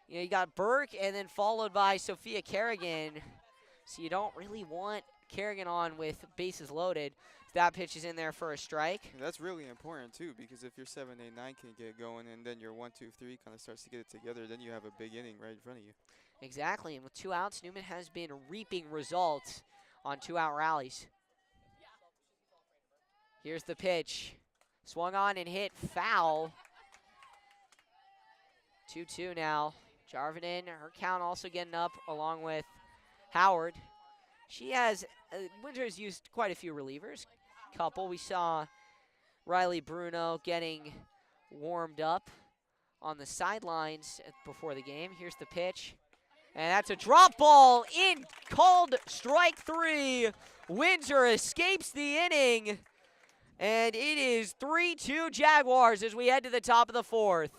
You know, you got Burke and then followed by Sophia Kerrigan. So you don't really want Kerrigan on with bases loaded. That pitch is in there for a strike. And that's really important, too, because if your 7-8-9 can get going and then your 1-2-3 kind of starts to get it together, then you have a big inning right in front of you. Exactly, and with 2 outs, Newman has been reaping results on 2-out rallies. Here's the pitch. Swung on and hit foul. 2-2 now. Jarvinen, her count also getting up along with Howard. She has, Windsor has used quite a few relievers. Couple. We saw Riley Bruno getting warmed up on the sidelines before the game. Here's the pitch. And that's a drop ball in, called strike 3. Windsor escapes the inning. And it is 3-2 Jaguars as we head to the top of the 4th.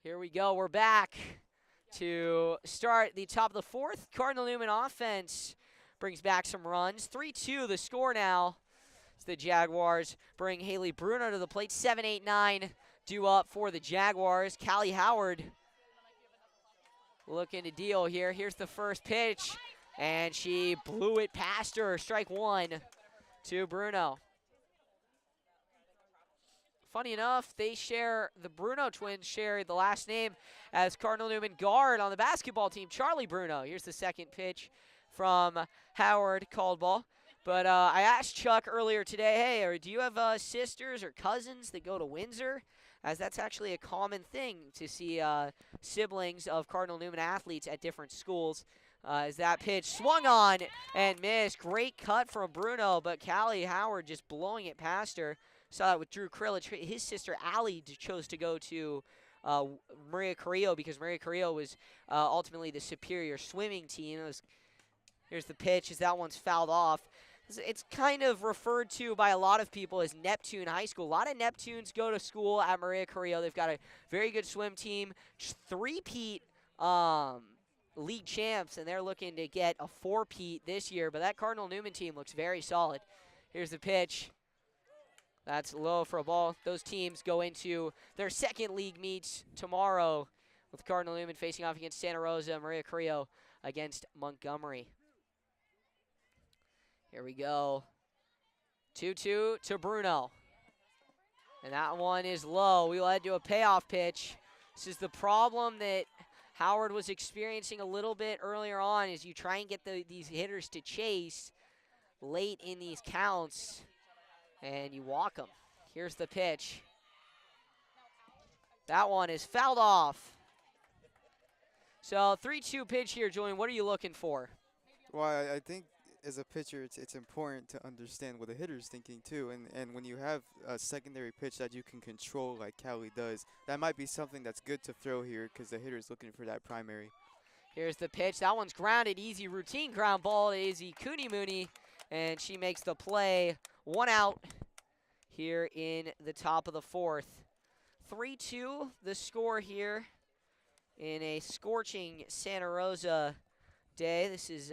Here we go. We're back to start the top of the 4th. Cardinal Newman offense brings back some runs. 3-2 the score now. As the Jaguars bring Haley Bruno to the plate. 7-8-9 due up for the Jaguars. Callie Howard looking to deal here. Here's the first pitch, and she blew it past her. Strike 1 to Bruno. Funny enough, the Bruno twins share the last name as Cardinal Newman guard on the basketball team, Charlie Bruno. Here's the second pitch from Howard, called ball. But I asked Chuck earlier today, hey, do you have sisters or cousins that go to Windsor? As that's actually a common thing to see siblings of Cardinal Newman athletes at different schools. As that pitch swung on and missed. Great cut from Bruno, but Callie Howard just blowing it past her. Saw that with Drew Krillich. His sister Allie chose to go to Maria Carrillo because Maria Carrillo was ultimately the superior swimming team. Here's the pitch as that one's fouled off. It's kind of referred to by a lot of people as Neptune High School. A lot of Neptunes go to school at Maria Carrillo. They've got a very good swim team, three-peat league champs, and they're looking to get a four-peat this year. But that Cardinal Newman team looks very solid. Here's the pitch. That's low for a ball. Those teams go into their second league meets tomorrow with Cardinal Newman facing off against Santa Rosa, Maria Carrillo against Montgomery. Here we go. 2-2 to Bruno. And that one is low. We will head to a payoff pitch. This is the problem that Howard was experiencing a little bit earlier on, is you try and get these hitters to chase late in these counts, and you walk them. Here's the pitch. That one is fouled off. So 3-2 pitch here, Julian. What are you looking for? Well, I think as a pitcher, it's important to understand what the hitter's thinking too. And when you have a secondary pitch that you can control like Callie does, that might be something that's good to throw here because the hitter's looking for that primary. Here's the pitch. That one's grounded. Easy routine ground ball to Izzy Cooney-Mooney, and she makes the play. 1 out here in the top of the 4th. 3-2 the score here in a scorching Santa Rosa day. This is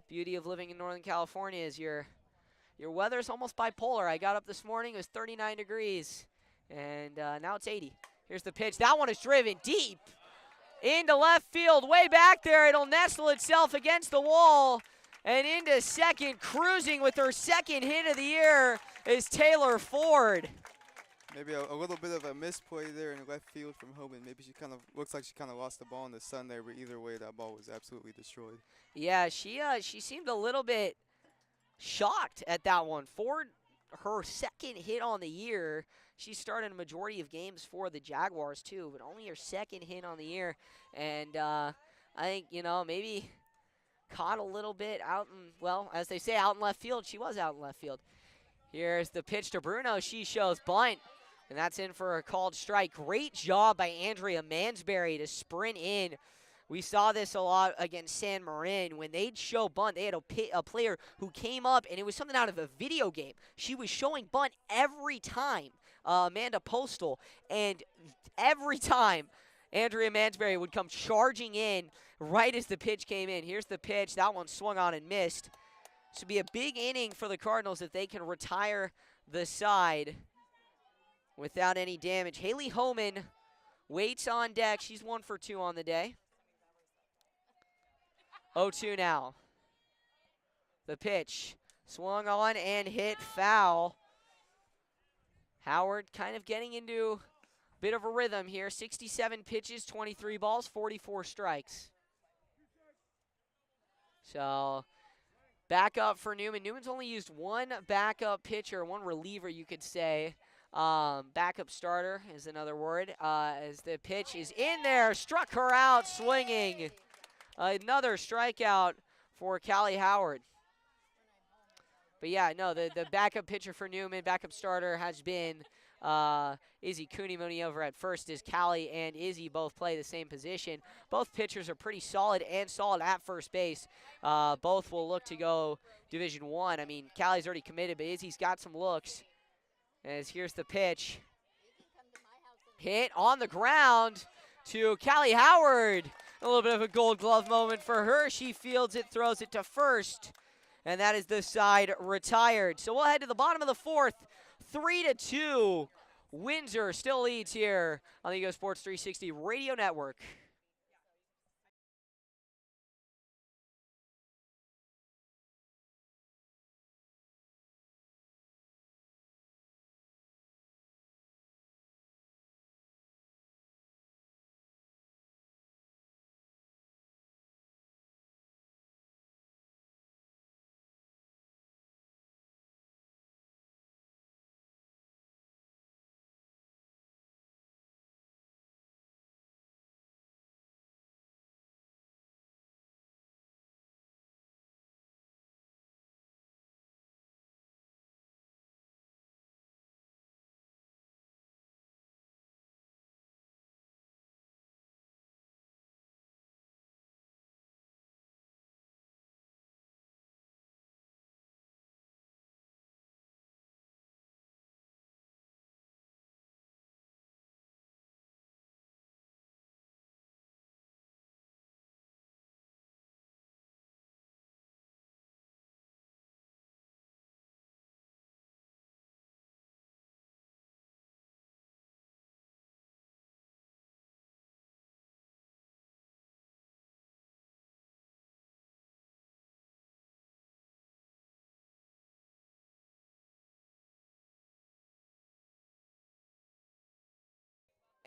beauty of living in Northern California, is your weather's almost bipolar. I got up this morning, it was 39 degrees, and now it's 80. Here's the pitch. That one is driven deep into left field, way back there. It'll nestle itself against the wall, and into second, cruising with her second hit of the year, is Taylor Ford. Maybe a little bit of a misplay there in left field from Hoban. Maybe she kind of looks like she kind of lost the ball in the sun there, but either way, that ball was absolutely destroyed. Yeah, she seemed a little bit shocked at that one. Ford, her second hit on the year. She started a majority of games for the Jaguars too, but only her second hit on the year. And I think, maybe caught a little bit out in, well, as they say, out in left field. She was out in left field. Here's the pitch to Bruno. She shows bunt, and that's in for a called strike. Great job by Andrea Mansberry to sprint in We saw this a lot against San Marin. When they'd show bunt, they had a player who came up, and it was something out of a video game. She was showing bunt every time, Amanda Postal, and every time Andrea Mansberry would come charging in right as the pitch came in. Here's the pitch. That one swung on and missed. This would be a big inning for the Cardinals if they can retire the side without any damage. Haley Homan waits on deck. She's 1 for 2 on the day. 0-2 now. The pitch swung on and hit foul. Howard kind of getting into a bit of a rhythm here. 67 pitches, 23 balls, 44 strikes. So back up for Newman. Newman's only used one backup pitcher, one reliever, you could say. Backup starter is another word. As the pitch is in there, struck her out swinging. Another strikeout for Callie Howard. But yeah, no, the backup pitcher for Newman, backup starter has been Izzy Cooney over at first, as Callie and Izzy both play the same position. Both pitchers are pretty solid and solid at first base. Both will look to go Division I. I mean, Callie's already committed, but Izzy's got some looks. As here's the pitch. Hit on the ground to Callie Howard. A little bit of a gold glove moment for her. She fields it, throws it to first, and that is the side retired. So we'll head to the bottom of the fourth. 3-2. Windsor still leads here on the Hugo Sports 360 Radio Network.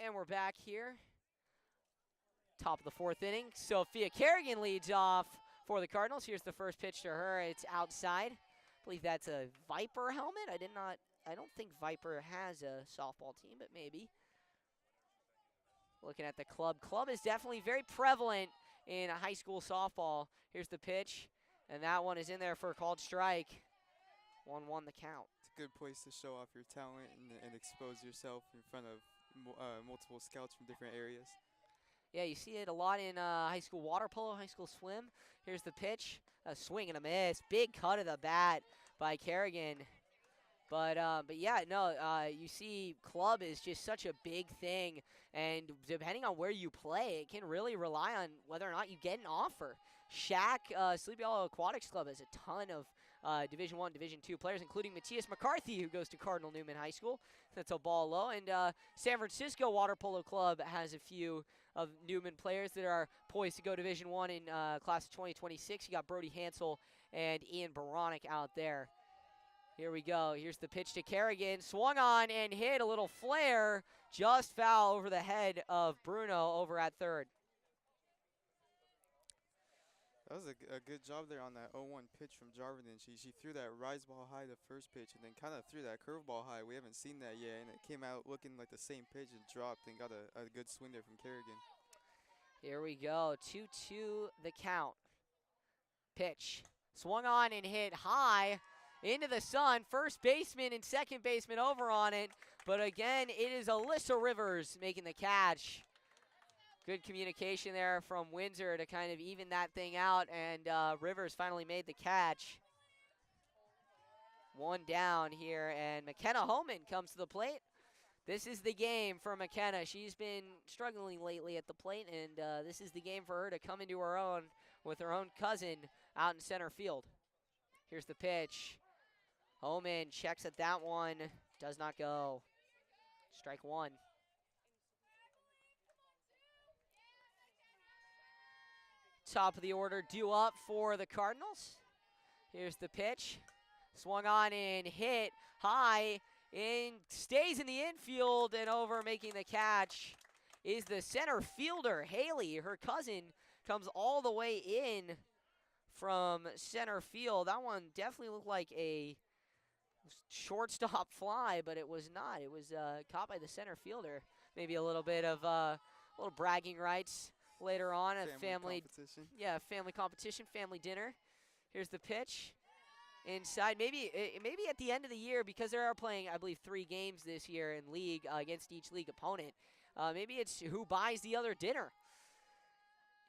And we're back here. Top of the fourth inning. Sophia Kerrigan leads off for the Cardinals. Here's the first pitch to her. It's outside. I believe that's a Viper helmet. I don't think Viper has a softball team, but maybe. Looking at the club. Club is definitely very prevalent in a high school softball. Here's the pitch, and that one is in there for a called strike. 1-1 the count. It's a good place to show off your talent and expose yourself in front of multiple scouts from different areas. Yeah, you see it a lot in high school water polo, high school swim. Here's the pitch, a swing and a miss. Big cut of the bat by Kerrigan. But yeah, no, you see club is just such a big thing. And depending on where you play, it can really rely on whether or not you get an offer. Sleepy Hollow Aquatics Club has a ton of Division I, Division II players, including Matthias McCarthy, who goes to Cardinal Newman High School. That's a ball low. And San Francisco Water Polo Club has a few of Newman players that are poised to go Division I in class of 2026. You got Brody Hansel and Ian Baronic out there. Here we go. Here's the pitch to Kerrigan. Swung on and hit a little flare. Just foul over the head of Bruno over at third. That was a good job there on that 0-1 pitch from Jarvin. She threw that rise ball high the first pitch and then kind of threw that curveball high. We haven't seen that yet, and it came out looking like the same pitch and dropped and got a good swing there from Kerrigan. Here we go. 2-2 the count. Pitch. Swung on and hit high into the sun. First baseman and second baseman over on it. But again, it is Alyssa Rivers making the catch. Good communication there from Windsor to kind of even that thing out, and Rivers finally made the catch. One down here, and McKenna Holman comes to the plate. This is the game for McKenna. She's been struggling lately at the plate, and this is the game for her to come into her own with her own cousin out in center field. Here's the pitch. Holman checks at that one. Does not go. Strike one. Top of the order due up for the Cardinals. Here's the pitch. Swung on and hit high. And stays in the infield, and over making the catch is the center fielder, Haley. Her cousin comes all the way in from center field. That one definitely looked like a shortstop fly, but it was not. It was caught by the center fielder. Maybe a little bit of little bragging rights later on at family competition. Yeah, family competition, family dinner. Here's the pitch. Inside, maybe at the end of the year, because they are playing, I believe, 3 games this year in league against each league opponent. Maybe it's who buys the other dinner.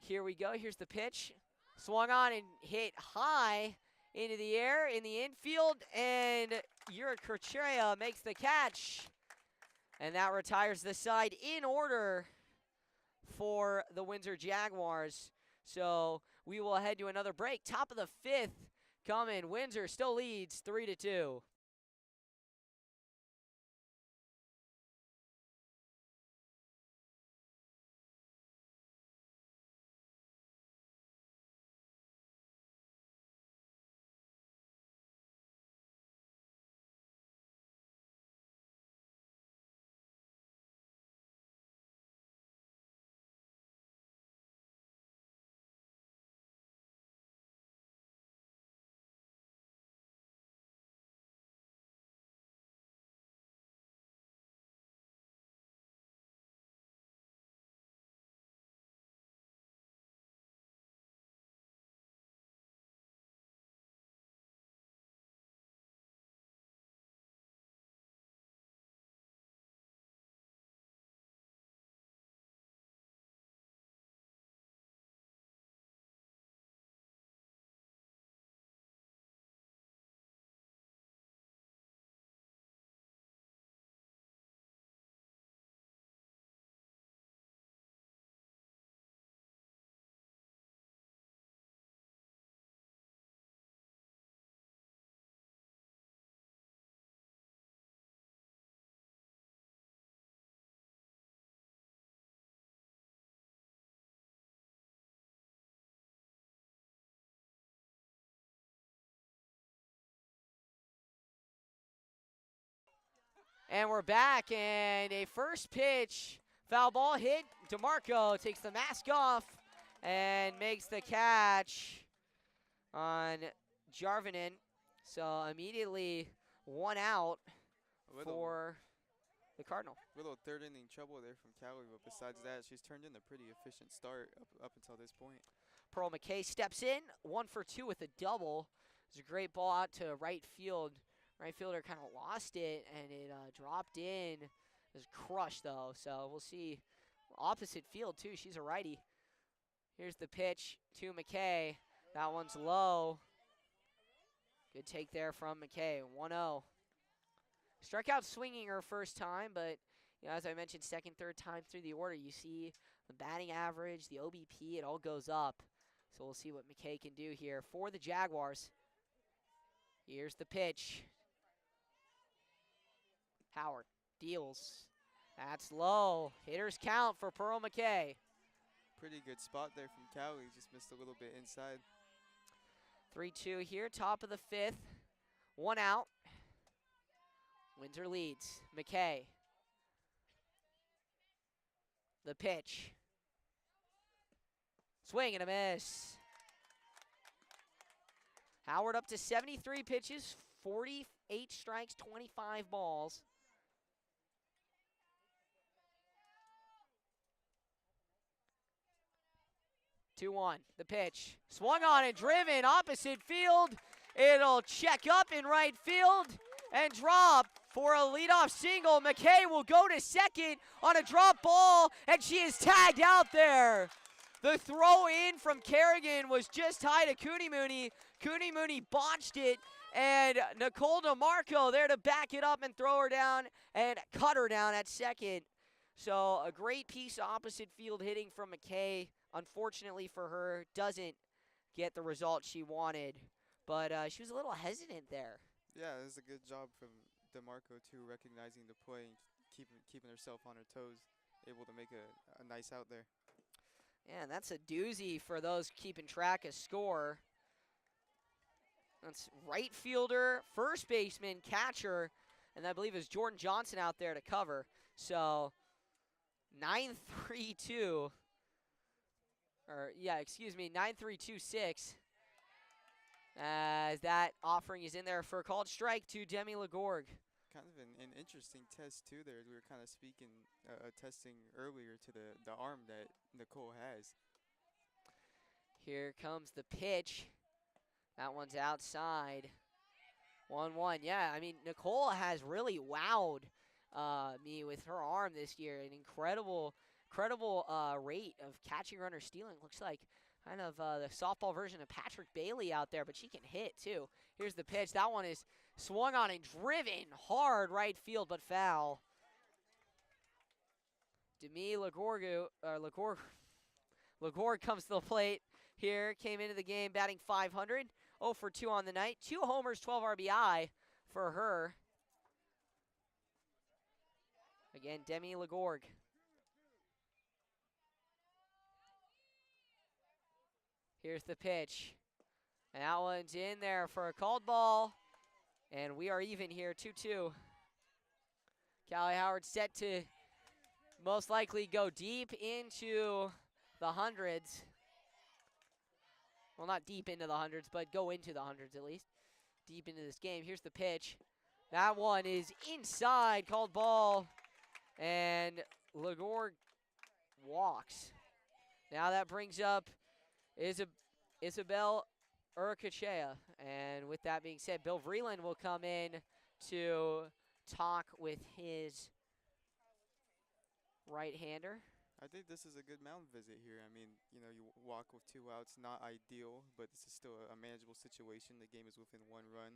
Here we go. Here's the pitch. Swung on and hit high into the air in the infield, and Yura Kurcheria makes the catch. And that retires the side in order for the Windsor Jaguars. So we will head to another break. Top of the 5th. Coming, Windsor still leads 3-2. And we're back, and a first pitch foul ball hit. DeMarco takes the mask off and makes the catch on Jarvinen. So immediately 1 out for the Cardinal. Little third inning trouble there from Callie, but besides that, she's turned in a pretty efficient start up until this point. Pearl McKay steps in, 1 for 2 with a double. It's a great ball out to right field. Right fielder kind of lost it, and it dropped in. It was crushed, though, so we'll see. Opposite field, too. She's a righty. Here's the pitch to McKay. That one's low. Good take there from McKay, 1-0. Struck out swinging her first time, but you know, as I mentioned, second, third time through the order, you see the batting average, the OBP, it all goes up. So we'll see what McKay can do here for the Jaguars. Here's the pitch. Howard deals. That's low. Hitters count for Pearl McKay. Pretty good spot there from Callie. Just missed a little bit inside. 3-2 here, top of the 5th. 1 out. Windsor leads. McKay. The pitch. Swing and a miss. Howard up to 73 pitches, 48 strikes, 25 balls. Two one. The pitch. Swung on and driven opposite field. It'll check up in right field and drop for a leadoff single. McKay will go to second on a drop ball, and she is tagged out there. The throw in from Kerrigan was just high to Cooney-Mooney. Cooney-Mooney botched it, and Nicole DeMarco there to back it up and throw her down and cut her down at second. So a great piece of opposite field hitting from McKay. Unfortunately for her, doesn't get the result she wanted. But she was a little hesitant there. Yeah, it was a good job from DeMarco too, recognizing the play and keeping herself on her toes, able to make a nice out there. Yeah, and that's a doozy for those keeping track of score. That's right fielder, first baseman, catcher, and I believe it's Jordan Johnson out there to cover. So 9-3-2, or yeah, excuse me, 9-3-2-6. As that offering is in there for a called strike to Demi Lagorg. Kind of an interesting test too there. We were kind of testing earlier to the arm that Nicole has. Here comes the pitch. That one's outside. 1-1. Yeah, I mean, Nicole has really wowed me with her arm this year. An incredible rate of catching, runner, stealing. Looks like kind of the softball version of Patrick Bailey out there, but she can hit too. Here's the pitch. That one is swung on and driven hard right field, but foul. Demi Lagorg comes to the plate here. Came into the game batting .500. 0 for 2 on the night. 2 homers, 12 RBI for her. Again, Demi Lagorg. Here's the pitch. And that one's in there for a called ball. And we are even here, 2-2. Callie Howard set to most likely go deep into the hundreds. Well, not deep into the hundreds, but go into the hundreds at least. Deep into this game. Here's the pitch. That one is inside, called ball. And Lagorg walks. Now that brings up Isabel Urquechea. And with that being said, Bill Vreeland will come in to talk with his right-hander. I think this is a good mound visit here. I mean, you walk with 2 outs, not ideal, but this is still a manageable situation. The game is within 1 run.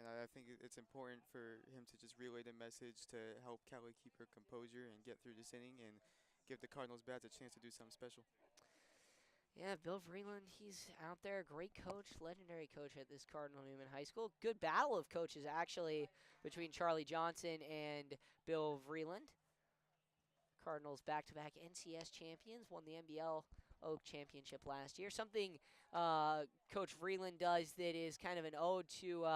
And I think it's important for him to just relay the message to help Callie keep her composure and get through this inning and give the Cardinals bats a chance to do something special. Yeah, Bill Vreeland, he's out there, great coach, legendary coach at this Cardinal Newman High School. Good battle of coaches, actually, between Charlie Johnson and Bill Vreeland. Cardinals back-to-back NCS champions, won the NBL Oak Championship last year. Something Coach Vreeland does that is kind of an ode to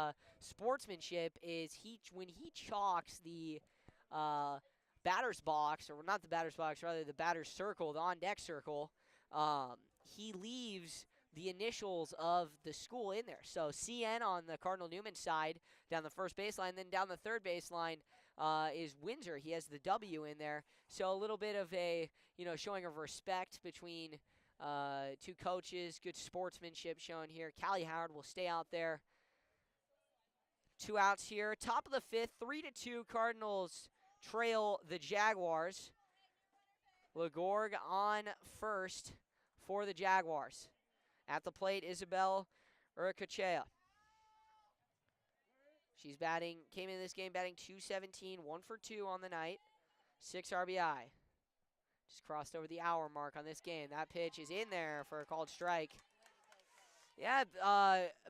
sportsmanship is when he chalks the batter's box, or not the batter's box, rather the batter's circle, the on-deck circle, he leaves the initials of the school in there. So CN on the Cardinal Newman side down the first baseline, then down the third baseline is Windsor. He has the W in there. So a little bit of a, showing of respect between 2 coaches. Good sportsmanship shown here. Callie Howard will stay out there. 2 outs here. Top of the 5th, 3-2. Cardinals trail the Jaguars. Lagorg on first for the Jaguars. At the plate, Isabel Urquechea. She's came in this game batting .217, 1 for 2 on the night, 6 RBI. Just crossed over the hour mark on this game. That pitch is in there for a called strike. Yeah,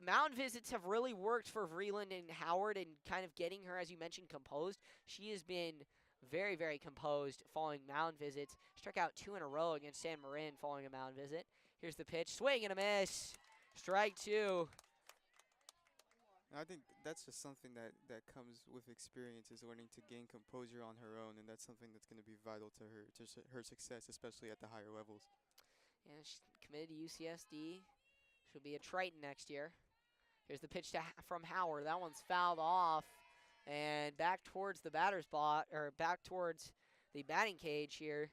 mound visits have really worked for Vreeland and Howard and kind of getting her, as you mentioned, composed. She has been very, very composed following mound visits. Struck out 2 in a row against San Marin following a mound visit. Here's the pitch. Swing and a miss. Strike 2. I think that's just something that comes with experience, is learning to gain composure on her own, and that's something that's going to be vital to her success, especially at the higher levels. Yeah, she's committed to UCSD. She'll be a Triton next year. Here's the pitch from Howard. That one's fouled off, and back towards the batter's box, or back towards the batting cage here.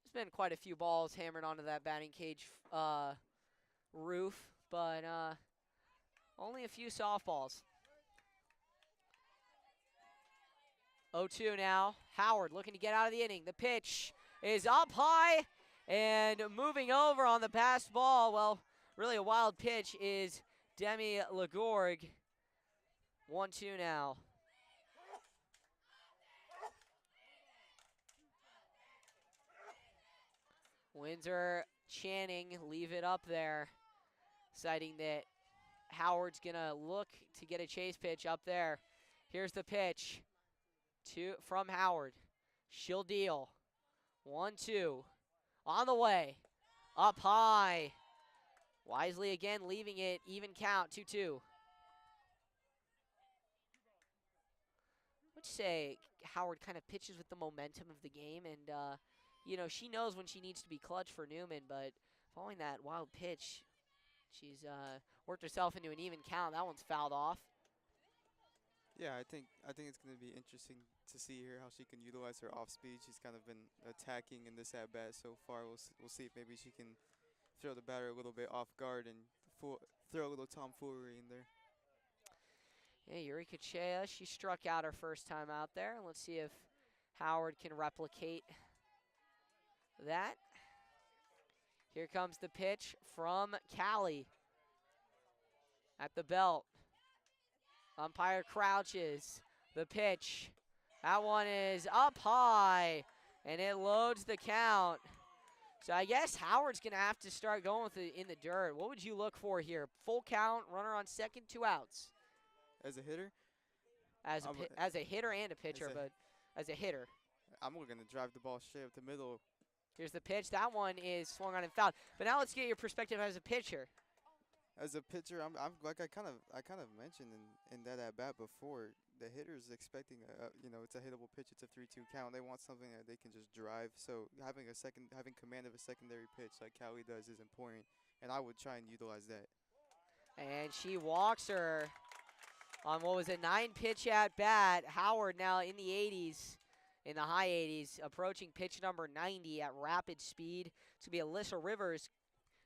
There's been quite a few balls hammered onto that batting cage roof, but only a few softballs. 0-2 now. Howard looking to get out of the inning. The pitch is up high and moving over on the pass ball. Well, really a wild pitch is Demi Lagorg. 1-2 now. Windsor chanting, leave it up there, citing that Howard's gonna look to get a chase pitch up there. Here's the pitch from Howard. She'll deal. 1-2. On the way. Up high. Wisely again, leaving it even count. 2-2. I'd say Howard kind of pitches with the momentum of the game, and you know, she knows when she needs to be clutch for Newman, but following that wild pitch, she's worked herself into an even count. That one's fouled off. Yeah, I think it's going to be interesting to see here how she can utilize her off speed. She's kind of been attacking in this at bat so far. We'll see if maybe she can throw the batter a little bit off guard and throw a little tomfoolery in there. Yeah, Eureka Chea, she struck out her first time out there. Let's see if Howard can replicate that. Here comes the pitch from Callie at the belt. Umpire crouches. The pitch. That one is up high, and it loads the count. So I guess Howard's going to have to start going with it in the dirt. What would you look for here? Full count, runner on second, 2 outs. As a hitter? As a hitter and a pitcher, but as a hitter. I'm going to drive the ball straight up the middle. Here's the pitch. That one is swung on and fouled. But now let's get your perspective as a pitcher. As a pitcher, I'm like I kind of mentioned in that at bat before. The hitter's expecting it's a hittable pitch. It's a 3-2 count. They want something that they can just drive. So having command of a secondary pitch like Callie does is important, and I would try and utilize that. And she walks her on what was a 9-pitch at bat. Howard now in the 80s, in the high 80s, approaching pitch number 90 at rapid speed. It's going to be Alyssa Rivers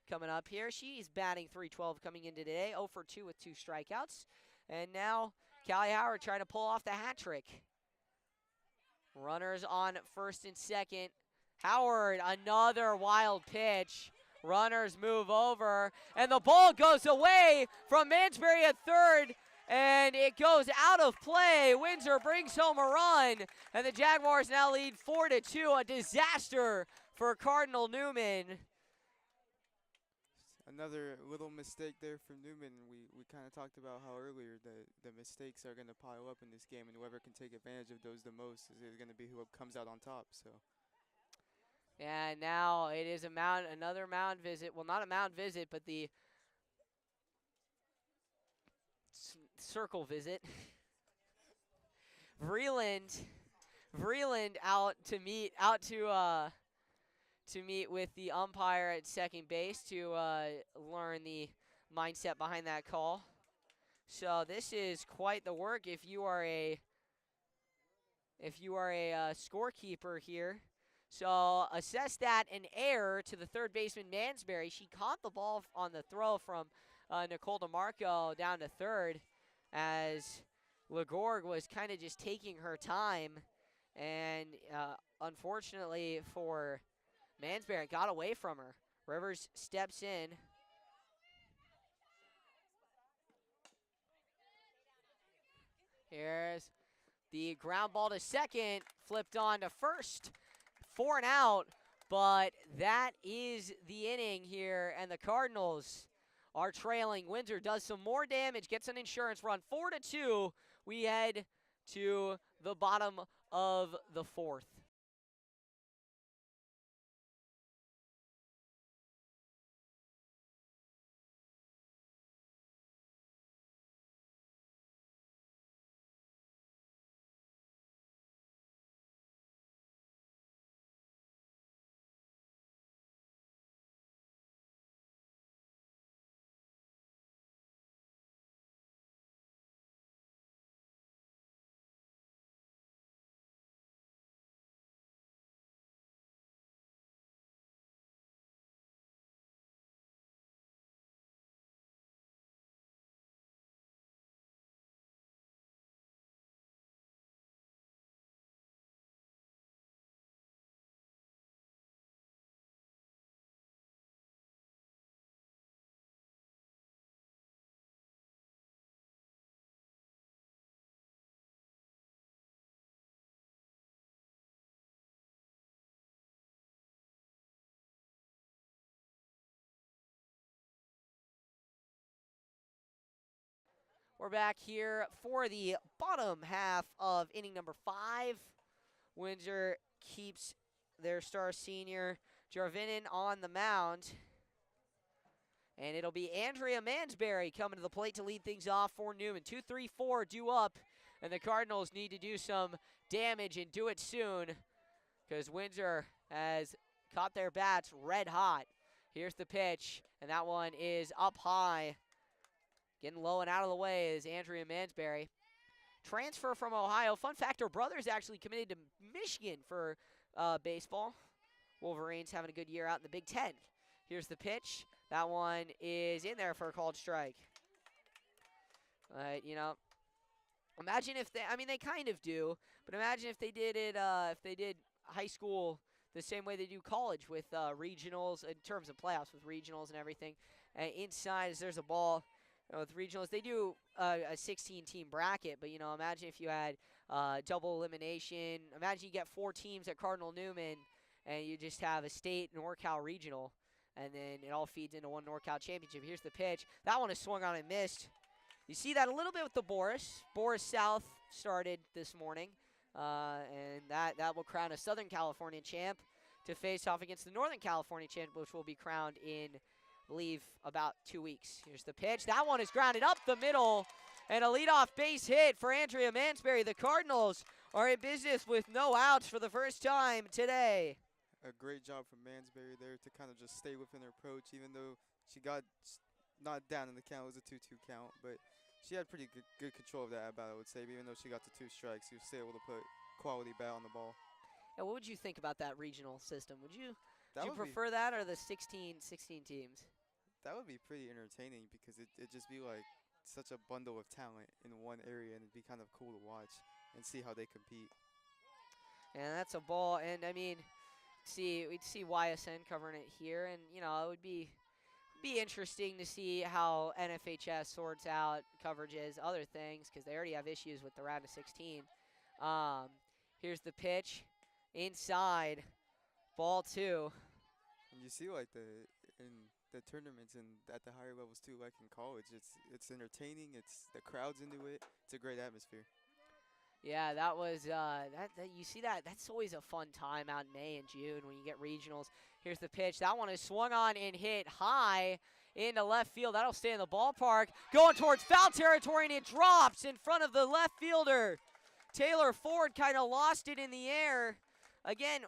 coming up here. She's batting .312 coming into today, 0 for 2 with 2 strikeouts. And now Callie Howard trying to pull off the hat trick. Runners on first and second. Howard, another wild pitch. Runners move over, and the ball goes away from Mansbury at third, and it goes out of play. Windsor brings home a run, and the Jaguars now lead 4-2. A disaster for Cardinal Newman. Another little mistake there from Newman. We kind of talked about how earlier the mistakes are going to pile up in this game, and whoever can take advantage of those the most is going to be who comes out on top. So. And now it is another mound visit. Well, not a mound visit, but the circle visit. Vreeland out to meet with the umpire at second base to learn the mindset behind that call. So this is quite the work if you are a scorekeeper here. So assess that an error to the third baseman Mansbury. She caught the ball on the throw from Nicole DeMarco down to third, as Lagorg was kind of just taking her time, and unfortunately for Mansbury, got away from her. Rivers steps in. Here's the ground ball to second, flipped on to first. 4 and out, but that is the inning here, and the Cardinals are trailing. Windsor does some more damage, gets an insurance run. 4-2, we head to the bottom of the 4th. We're back here for the bottom half of inning number 5. Windsor keeps their star senior Jarvinin on the mound. And it'll be Andrea Mansberry coming to the plate to lead things off for Newman. 2-3-4 due up, and the Cardinals need to do some damage and do it soon because Windsor has caught their bats red hot. Here's the pitch, and that one is up high. Getting low and out of the way is Andrea Mansberry. Transfer from Ohio. Fun fact, her brother's actually committed to Michigan for baseball. Wolverines having a good year out in the Big Ten. Here's the pitch. That one is in there for a called strike. You know, imagine if they, I mean, they kind of do, but imagine if they did it, if they did high school the same way they do college with regionals in terms of playoffs with regionals and everything. Inside, as there's a ball with regionals, they do a 16-team bracket, but, you know, imagine if you had double elimination. Imagine you get 4 teams at Cardinal Newman, and you just have a state Norcal regional, and then it all feeds into one Norcal championship. Here's the pitch. That one is swung on and missed. You see that a little bit with the Boris. Boris South started this morning, and that will crown a Southern California champ to face off against the Northern California champ, which will be crowned in, I believe, about 2 weeks. Here's the pitch. That one is grounded up the middle, and a leadoff base hit for Andrea Mansberry. The Cardinals are in business with no outs for the first time today. A great job from Mansberry there to kind of just stay within her approach, even though she got knocked down in the count. It was a 2-2 count, but she had pretty good control of that at bat, I would say. Even though she got the 2 strikes, she was still able to put quality bat on the ball. Yeah, what would you think about that regional system? Would you prefer that or the 16 teams? That would be pretty entertaining because it'd just be like such a bundle of talent in one area, and it'd be kind of cool to watch and see how they compete. And that's a ball, and I mean, we'd see YSN covering it here, and you know, it would be interesting to see how NFHS sorts out coverages, other things, because they already have issues with the round of 16. Here's the pitch, inside, ball 2. And you see, like in the tournaments and at the higher levels too, like in college, it's entertaining. The crowd's into it. It's a great atmosphere. Yeah, that was you see that. That's always a fun time out in May and June when you get regionals. Here's the pitch. That one is swung on and hit high into left field. That'll stay in the ballpark. Going towards foul territory, and it drops in front of the left fielder. Taylor Ford kind of lost it in the air. Again,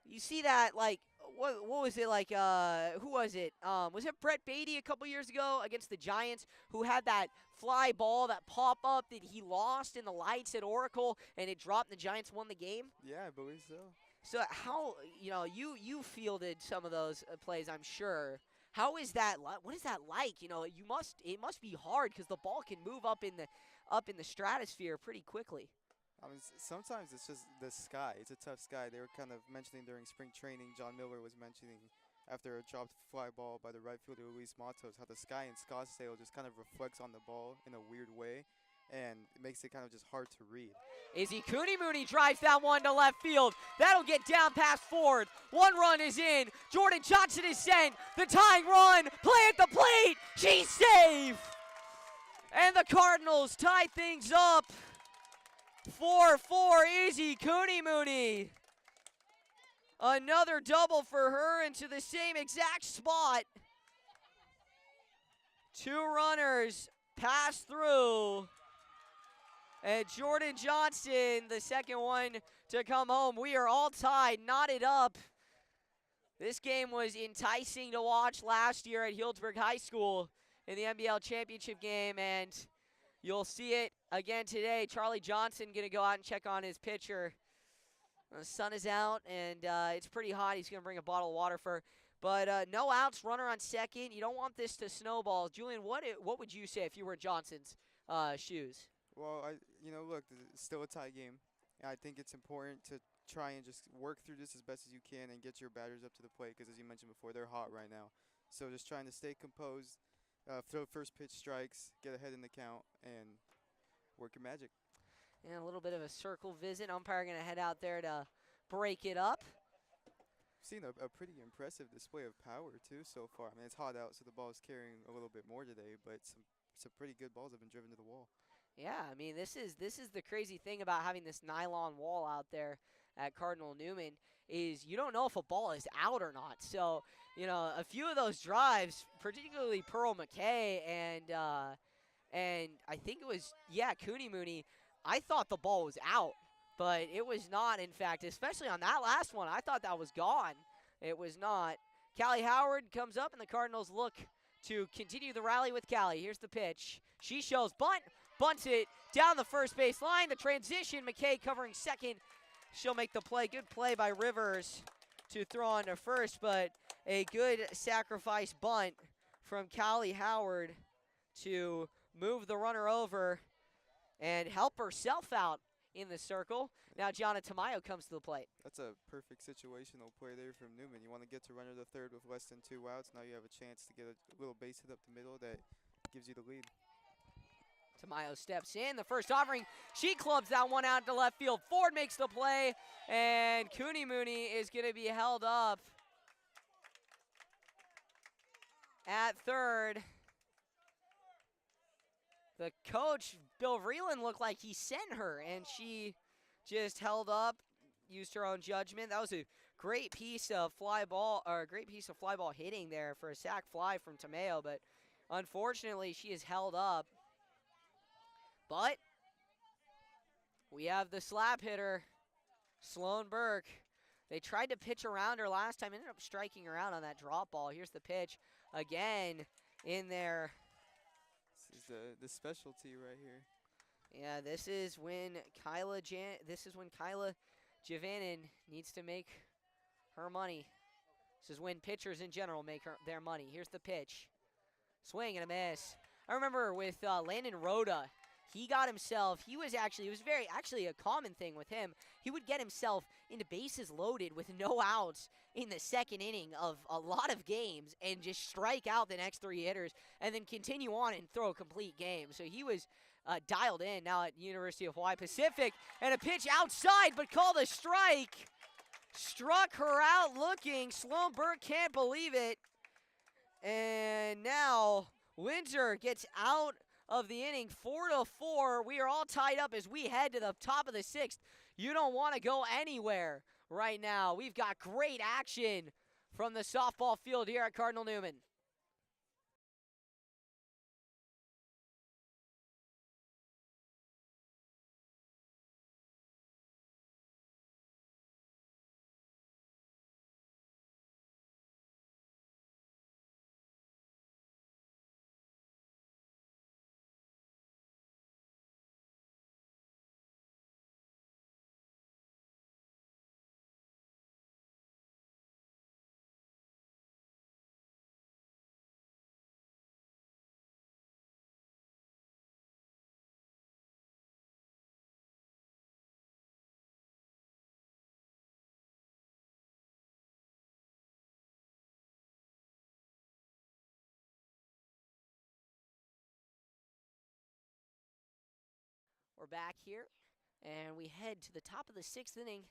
you see that, like, what was it like? Who was it? Was it Brett Beatty a couple years ago against the Giants who had that fly ball, that pop up that he lost in the lights at Oracle, and it dropped and the Giants won the game? Yeah, I believe so. So how, you know, you fielded some of those plays, I'm sure. How is that? What is that like? You know, it must be hard because the ball can move up in the stratosphere pretty quickly. I mean, sometimes it's just the sky. It's a tough sky. They were kind of mentioning during spring training, John Miller was mentioning after a dropped fly ball by the right fielder, Luis Matos, how the sky in Scottsdale just kind of reflects on the ball in a weird way, and it makes it kind of just hard to read. Izzy Cooney-Mooney drives that one to left field. That'll get down past Ford. 1 run is in. Jordan Johnson is sent. The tying run. Play at the plate. She's safe. And the Cardinals tie things up. 4-4 Izzy Cooney-Mooney. Another double for her into the same exact spot. 2 runners pass through. And Jordan Johnson, the second one to come home. We are all tied, knotted up. This game was enticing to watch last year at Healdsburg High School in the NBL championship game, and you'll see it again today. Charlie Johnson going to go out and check on his pitcher. The sun is out, and it's pretty hot. He's going to bring a bottle of water for her. But no outs, runner on second. You don't want this to snowball. Julian, what would you say if you were in Johnson's shoes? Well, look, it's still a tie game. I think it's important to try and just work through this as best as you can and get your batters up to the plate because, as you mentioned before, they're hot right now. So just trying to stay composed, throw first pitch strikes, get ahead in the count, and work your magic. And a little bit of a circle visit. Umpire going to head out there to break it up. Seen a pretty impressive display of power, too, so far. I mean, it's hot out, so the ball is carrying a little bit more today, but some some pretty good balls have been driven to the wall. Yeah, I mean, this is the crazy thing about having this nylon wall out there at Cardinal Newman is you don't know if a ball is out or not. So, you know, a few of those drives, particularly Pearl McKay and I think it was, Cooney Mooney, I thought the ball was out, but it was not, in fact, especially on that last one. I thought that was gone. It was not. Callie Howard comes up, and the Cardinals look to continue the rally with Callie. Here's the pitch. She shows bunt, bunts it down the first base line. The transition, McKay covering second. She'll make the play. Good play by Rivers to throw on to first, but a good sacrifice bunt from Callie Howard to move the runner over and help herself out in the circle. Now Gianna Tamayo comes to the plate. That's a perfect situational play there from Newman. You want to get to runner to third with less than 2 outs. Now you have a chance to get a little base hit up the middle that gives you the lead. Tamayo steps in. The first offering, she clubs that one out to left field. Ford makes the play, and Cooney Mooney is going to be held up at third. The coach, Bill Vreeland, looked like he sent her, and she just held up, used her own judgment. That was a great piece of fly ball hitting there for a sac fly from Tamayo, but unfortunately she is held up. But we have the slap hitter, Sloan Burke. They tried to pitch around her last time, ended up striking her out on that drop ball. Here's the pitch again in there. This is the specialty right here. Yeah, this is when Kyla Javanin needs to make her money. This is when pitchers in general make their money. Here's the pitch. Swing and a miss. I remember with Landon Rhoda, he was actually a common thing with him. He would get himself into bases loaded with no outs in the second inning of a lot of games and just strike out the next 3 hitters and then continue on and throw a complete game. So he was dialed in now at University of Hawaii Pacific, and a pitch outside but called a strike. Struck her out looking. Sloan Burke can't believe it. And now Windsor gets out of the inning, 4-4. We are all tied up as we head to the top of the 6th. You don't want to go anywhere right now. We've got great action from the softball field here at Cardinal Newman. We're back here, and we head to the top of the 6th inning.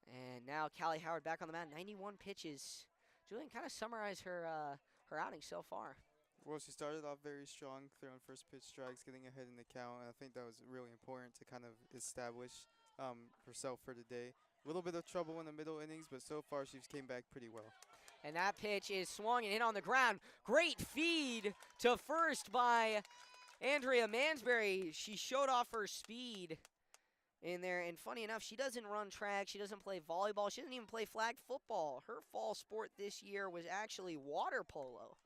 And now Callie Howard back on the mound, 91 pitches. Julian, kind of summarize her outing so far. Well, she started off very strong, throwing first pitch strikes, getting ahead in the count, and I think that was really important to kind of establish herself for the day. A little bit of trouble in the middle innings, but so far she's came back pretty well. And that pitch is swung and hit on the ground. Great feed to first by Andrea Mansberry. She showed off her speed in there, and funny enough, she doesn't run track, she doesn't play volleyball, she doesn't even play flag football. Her fall sport this year was actually water polo,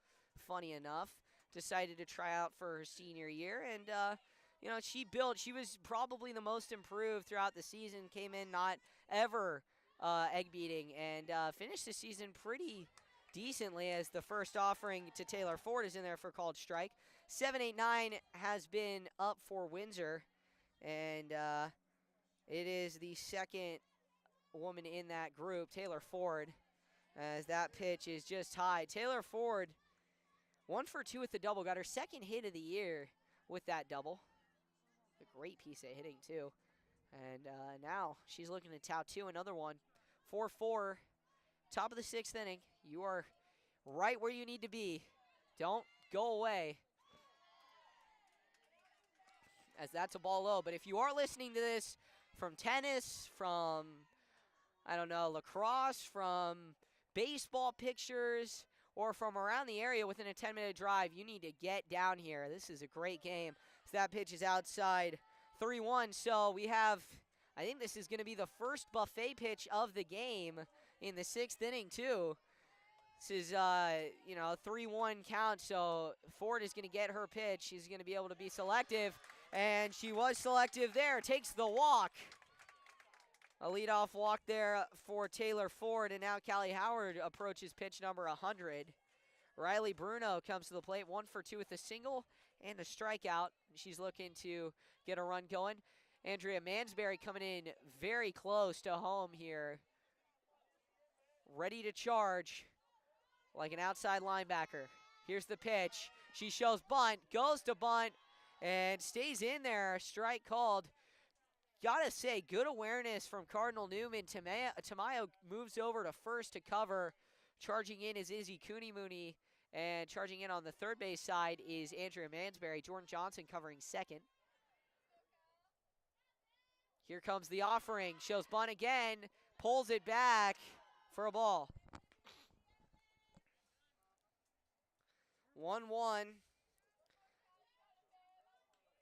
funny enough. Decided to try out for her senior year, and she was probably the most improved throughout the season, came in not ever egg beating, and finished the season pretty decently as the first offering to Taylor Ford is in there for called strike. 7-8-9 has been up for Windsor, and it is the second woman in that group, Taylor Ford, as that pitch is just high. Taylor Ford, 1 for 2 with the double, got her second hit of the year with that double. A great piece of hitting, too. And now she's looking to tout 2, another one. 4-4, top of the 6th inning. You are right where you need to be. Don't go away. as that's a ball low. But if you are listening to this from tennis, from, I don't know, lacrosse, from baseball pictures, or from around the area within a 10-minute drive, you need to get down here. This is a great game. So that pitch is outside 3-1. So we have, I think this is going to be the first buffet pitch of the game in the 6th inning, too. This is, a 3-1 count, so Ford is going to get her pitch. She's going to be able to be selective, and she was selective there. Takes the walk. A leadoff walk there for Taylor Ford, and now Callie Howard approaches pitch number 100. Riley Bruno comes to the plate, 1 for 2 with a single and a strikeout. She's looking to get a run going. Andrea Mansberry coming in very close to home here. Ready to charge like an outside linebacker. Here's the pitch. She shows bunt, goes to bunt, and stays in there. Strike called. Gotta say, good awareness from Cardinal Newman. Tamayo moves over to first to cover. Charging in is Izzy Cooney-Mooney, and charging in on the third base side is Andrea Mansberry. Jordan Johnson covering second. Here comes the offering. Shows bunt again. Pulls it back for a ball. 1-1.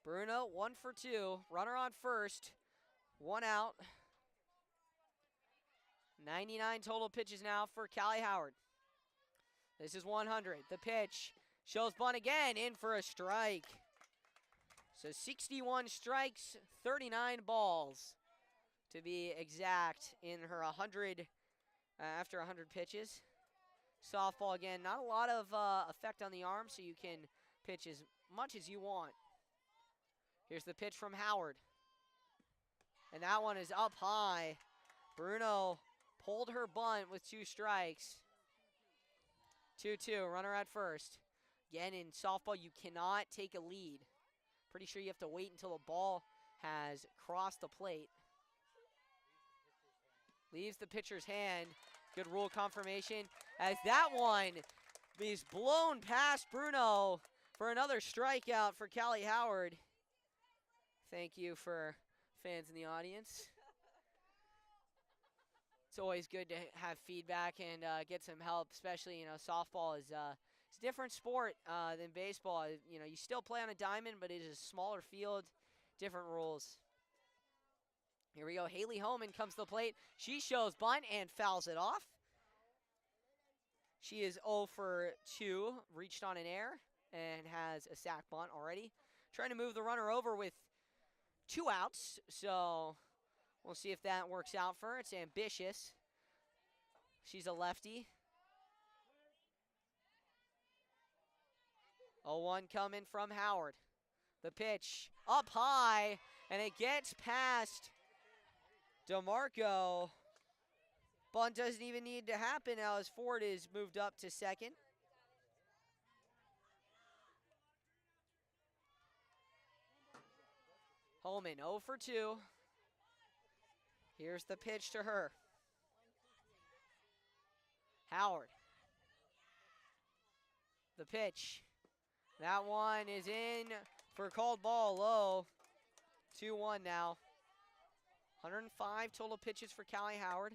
Bruno, 1 for 2. Runner on first. 1 out. 99 total pitches now for Callie Howard. This is 100. The pitch shows bunt again, in for a strike. So 61 strikes, 39 balls to be exact in her 100 after 100 pitches. Softball again, not a lot of effect on the arm, so you can pitch as much as you want. Here's the pitch from Howard. And that one is up high. Bruno pulled her bunt with 2 strikes. 2-2, runner at first. Again, in softball, you cannot take a lead. Pretty sure you have to wait until the ball has crossed the plate. Leaves the pitcher's hand. Good rule confirmation, as that one is blown past Bruno for another strikeout for Callie Howard. Thank you for fans in the audience. It's always good to have feedback and get some help, especially, softball is it's a different sport than baseball. You still play on a diamond, but it is a smaller field, different rules. Here we go. Haley Homan comes to the plate. She shows bunt and fouls it off. She is 0 for 2, reached on an error, and has a sac bunt already. Trying to move the runner over with 2 outs, so we'll see if that works out for her. It's ambitious. She's a lefty. 0-1 coming from Howard. The pitch up high, and it gets past DeMarco. Bunt doesn't even need to happen now as Ford is moved up to second. Holman 0 for 2. Here's the pitch to her. Howard. The pitch. That one is in for a called ball low. 2-1 now. 105 total pitches for Callie Howard.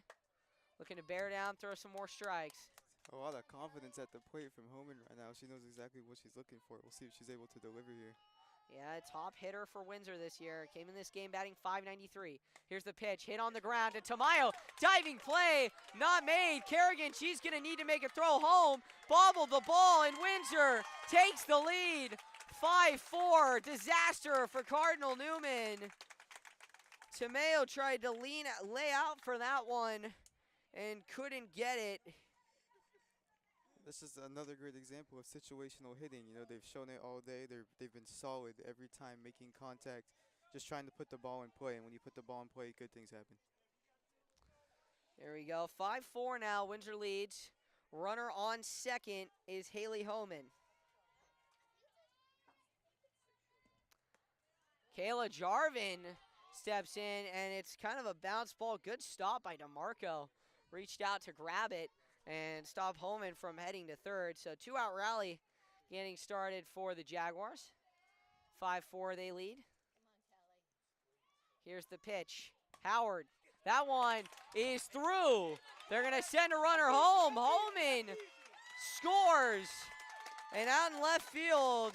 Looking to bear down, throw some more strikes. A lot of confidence at the plate from Homan right now. She knows exactly what she's looking for. We'll see if she's able to deliver here. Yeah, top hitter for Windsor this year. Came in this game batting .593. Here's the pitch, hit on the ground to Tamayo. Diving play, not made. Kerrigan, she's going to need to make a throw home. Bobbled the ball, and Windsor takes the lead. 5-4, disaster for Cardinal Newman. Tamayo tried to lay out for that one and couldn't get it. This is another great example of situational hitting. They've shown it all day. They've been solid every time, making contact, just trying to put the ball in play. And when you put the ball in play, good things happen. There we go. 5-4 now. Windsor leads. Runner on second is Haley Homan. Kayla Jarvin steps in, and it's kind of a bounce ball. Good stop by DeMarco. Reached out to grab it and stop Holman from heading to third. So 2-out rally getting started for the Jaguars. 5-4 they lead. Here's the pitch. Howard. That one is through. They're going to send a runner home. Holman scores. And out in left field,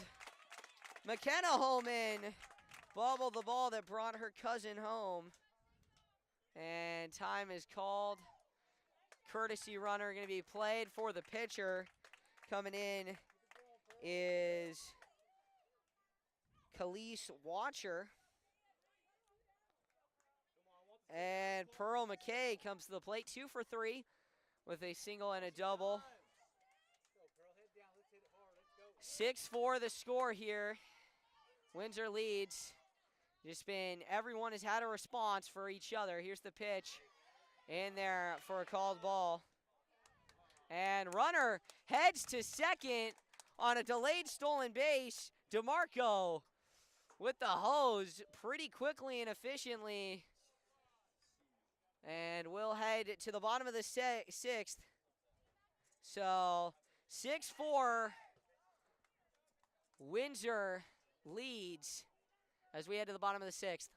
McKenna Holman bobbled the ball that brought her cousin home. And time is called. Courtesy runner going to be played for the pitcher. Coming in is Khalees Watcher. And Pearl McKay comes to the plate, 2 for 3 with a single and a double. 6-4 the score here. Windsor leads. Everyone has had a response for each other. Here's the pitch in there for a called ball. And runner heads to second on a delayed stolen base. DeMarco with the hose pretty quickly and efficiently. And we'll head to the bottom of the sixth. So 6-4, Windsor leads as we head to the bottom of the sixth.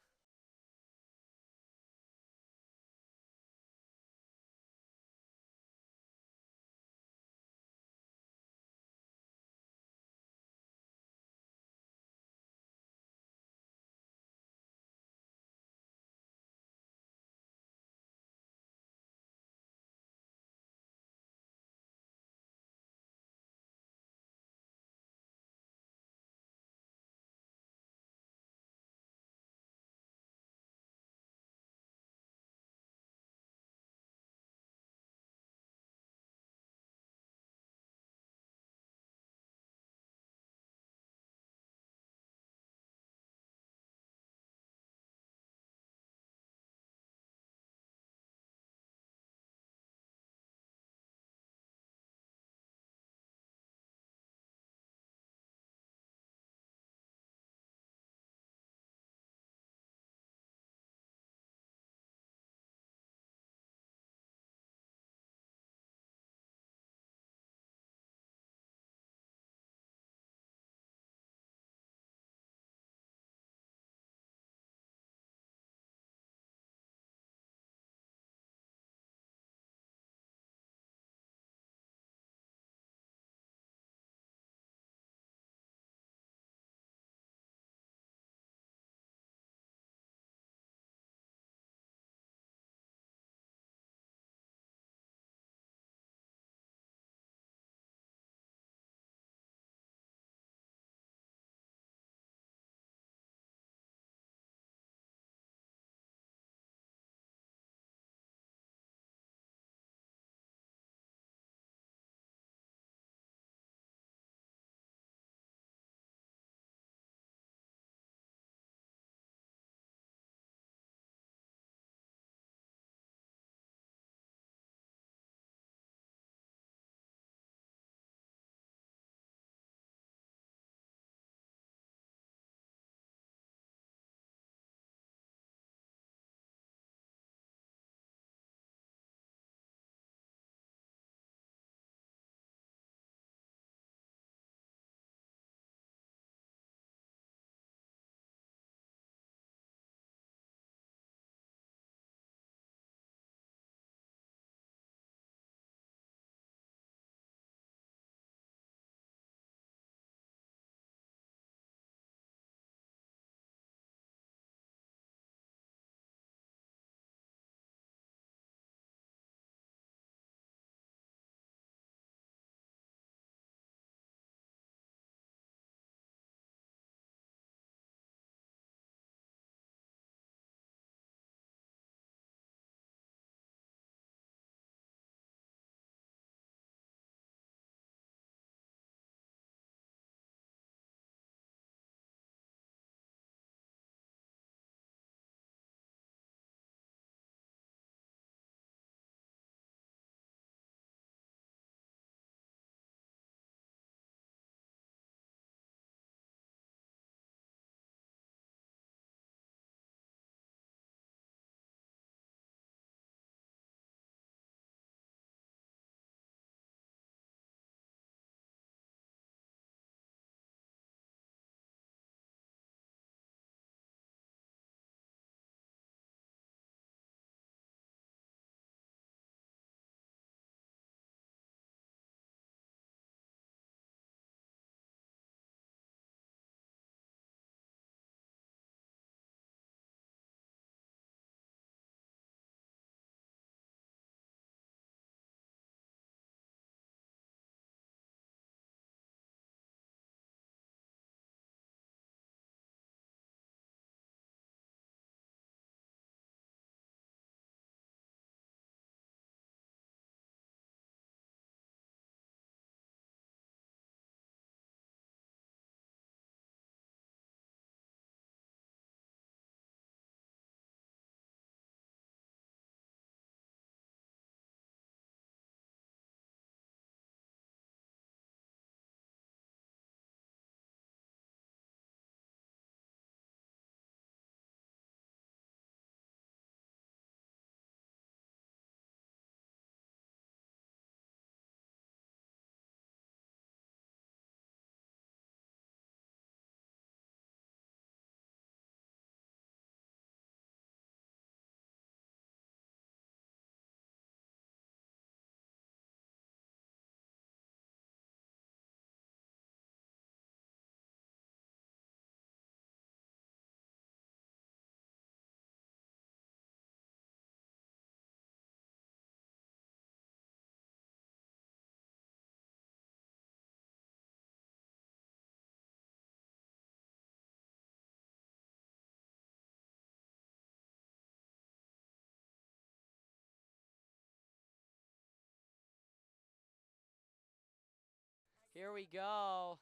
Here we go.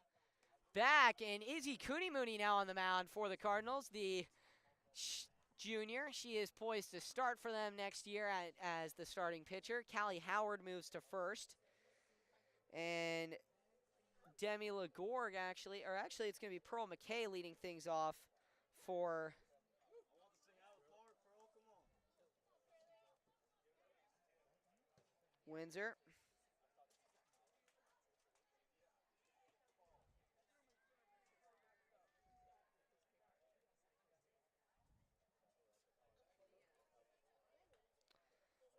Back, and Izzy Kunimuni now on the mound for the Cardinals. The junior, she is poised to start for them next year as the starting pitcher. Callie Howard moves to first. And Demi Lagorg actually it's going to be Pearl McKay leading things off for Windsor.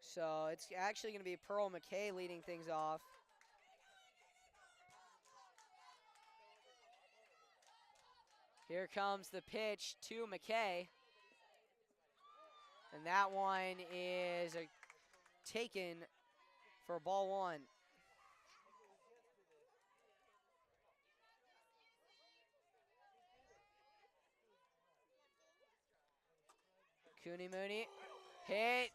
So it's actually going to be Pearl McKay leading things off. Here comes the pitch to McKay. And that one is taken for ball one. Kunimuni hit.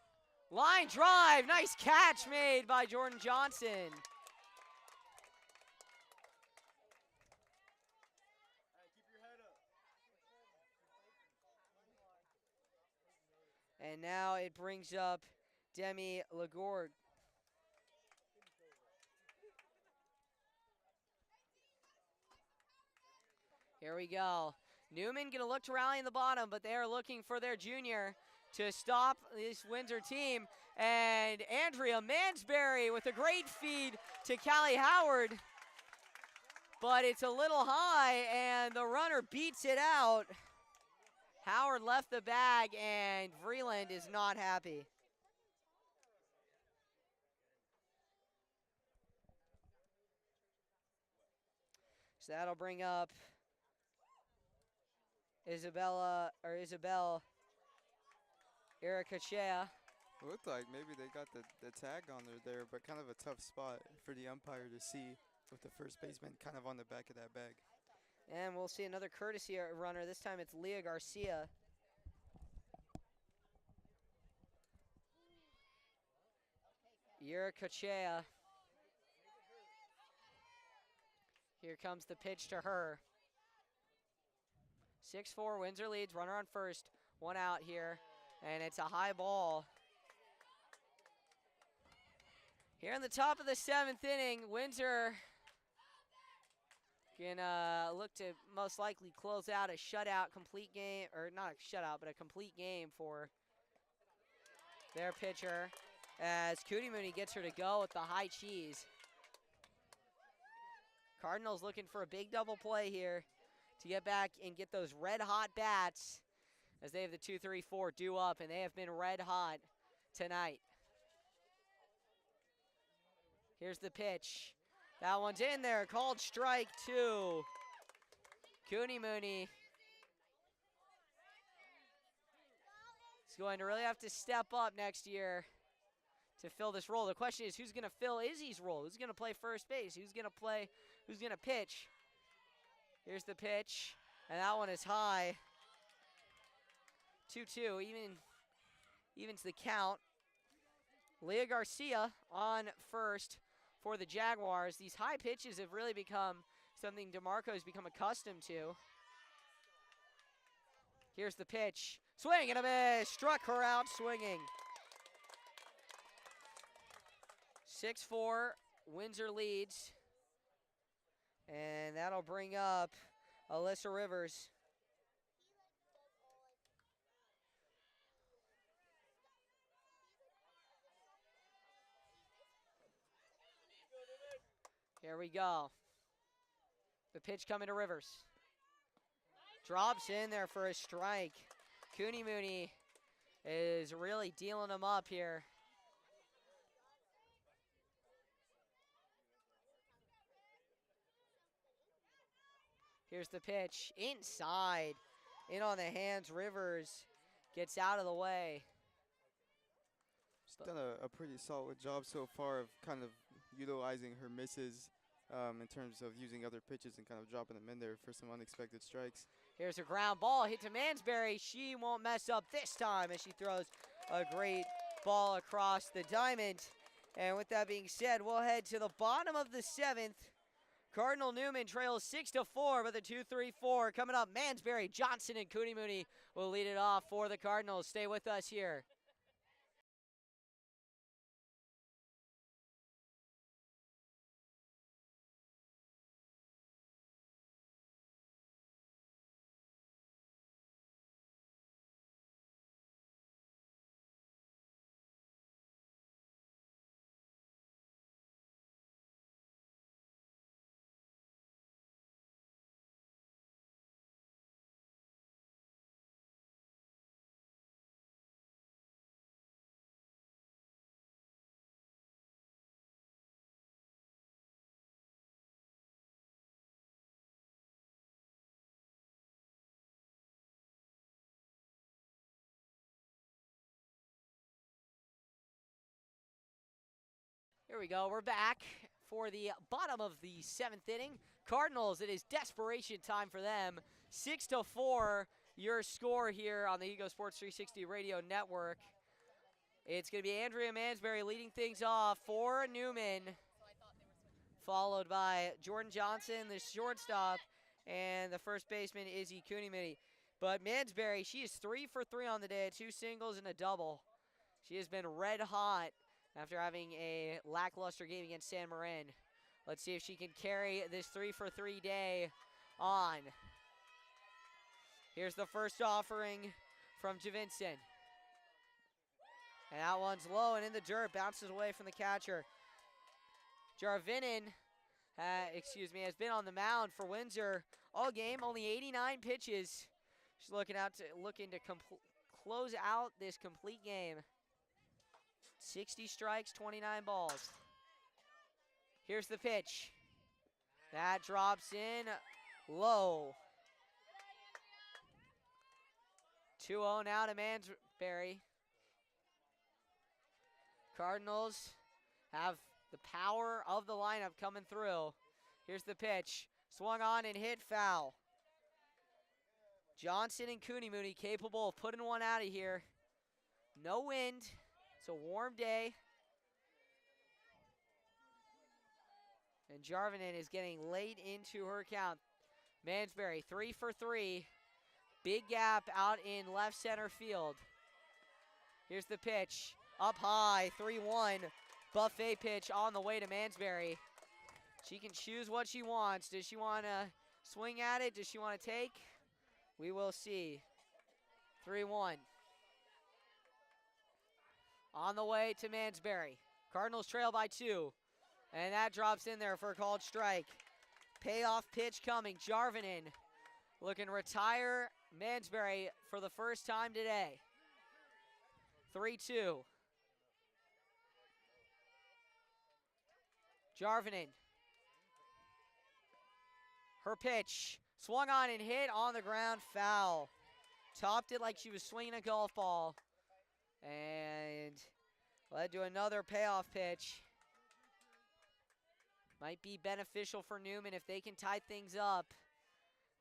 Line drive. Nice catch made by Jordan Johnson. And now it brings up Demi Lagorg. Here we go. Newman gonna look to rally in the bottom, but they are looking for their junior to stop this Windsor team. And Andrea Mansberry with a great feed to Callie Howard. But it's a little high, and the runner beats it out. Howard left the bag, and Vreeland is not happy. So that'll bring up Isabel Iracachea. It looked like maybe they got the tag on there, but kind of a tough spot for the umpire to see with the first baseman kind of on the back of that bag. And we'll see another courtesy runner. This time it's Leah Garcia. Iracachea. Here comes the pitch to her. 6-4, Windsor leads, runner on first. One out here, and it's a high ball. Here in the top of the 7th inning, Windsor gonna look to most likely close out a shutout complete game, or not a shutout, but a complete game for their pitcher as Kunimuni gets her to go with the high cheese. Cardinals looking for a big double play here to get back and get those red hot bats as they have the 2-3-4 due up, and they have been red hot tonight. Here's the pitch. That one's in there, called strike 2. Kunimuni is going to really have to step up next year to fill this role. The question is, who's going to fill Izzy's role? Who's going to play first base? Who's going to pitch? Here's the pitch, and that one is high. 2-2, evens the count. Leah Garcia on first for the Jaguars. These high pitches have really become something DeMarco has become accustomed to. Here's the pitch. Swing and a miss. Struck her out swinging. 6-4, Windsor leads. And that'll bring up Alyssa Rivers. Here we go. The pitch coming to Rivers. Drops in there for a strike. Kunimuni is really dealing them up here. Here's the pitch. Inside. In on the hands. Rivers gets out of the way. She's done a pretty solid job so far of kind of utilizing her misses in terms of using other pitches and kind of dropping them in there for some unexpected strikes. Here's a ground ball hit to Mansberry. She won't mess up this time as she throws a great ball across the diamond. And with that being said, we'll head to the bottom of the 7th Cardinal Newman trails 6-4 with a 2-3-4. Coming up, Mansbury, Johnson, and Cooney Mooney will lead it off for the Cardinals. Stay with us here. Here we go. We're back for the bottom of the 7th inning. Cardinals, it is desperation time for them. 6-4, your score here on the Hugo Sports 360 Radio Network. It's going to be Andrea Mansbury leading things off for Newman, followed by Jordan Johnson, the shortstop, and the first baseman, Izzy Cooney. But Mansbury, she is 3 for 3 on the day, 2 singles and a double. She has been red hot after having a lackluster game against San Marin. Let's see if she can carry this 3 for 3 day on. Here's the first offering from Javinson. And that one's low and in the dirt, bounces away from the catcher. Jarvinen, has been on the mound for Windsor all game, only 89 pitches. She's looking to close out this complete game. 60 strikes, 29 balls. Here's the pitch. That drops in low. 2-0 now to Mansbury. Cardinals have the power of the lineup coming through. Here's the pitch. Swung on and hit foul. Johnson and Cooney Mooney capable of putting one out of here. No wind. It's a warm day. And Jarvinen is getting late into her count. Mansbury, 3 for 3. Big gap out in left center field. Here's the pitch. Up high, 3-1. Buffet pitch on the way to Mansbury. She can choose what she wants. Does she want to swing at it? Does she want to take? We will see. 3-1. On the way to Mansbury. Cardinals trail by 2. And that drops in there for a called strike. Payoff pitch coming. Jarvinen looking to retire Mansbury for the first time today. 3-2. Jarvinen. Her pitch. Swung on and hit on the ground. Foul. Topped it like she was swinging a golf ball. And led to another payoff pitch. Might be beneficial for Newman if they can tie things up.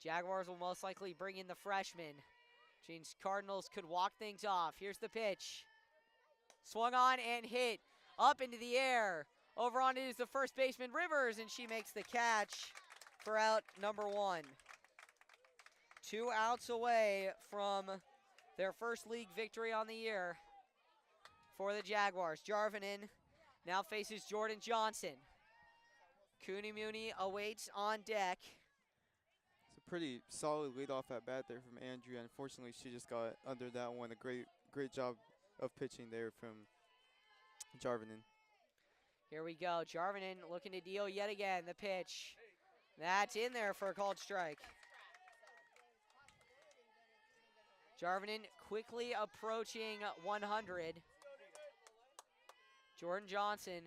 Jaguars will most likely bring in the freshman. Which means Cardinals could walk things off. Here's the pitch. Swung on and hit. Up into the air. Over on it is the first baseman, Rivers, and she makes the catch for out number 1. 2 outs away from their first league victory on the year for the Jaguars. Jarvinen now faces Jordan Johnson. Cooney Mooney awaits on deck. It's a pretty solid leadoff at bat there from Andrea. Unfortunately, she just got under that one. A great job of pitching there from Jarvinen. Here we go. Jarvinen looking to deal yet again. The pitch. That's in there for a called strike. Jarvinen quickly approaching 100. Jordan Johnson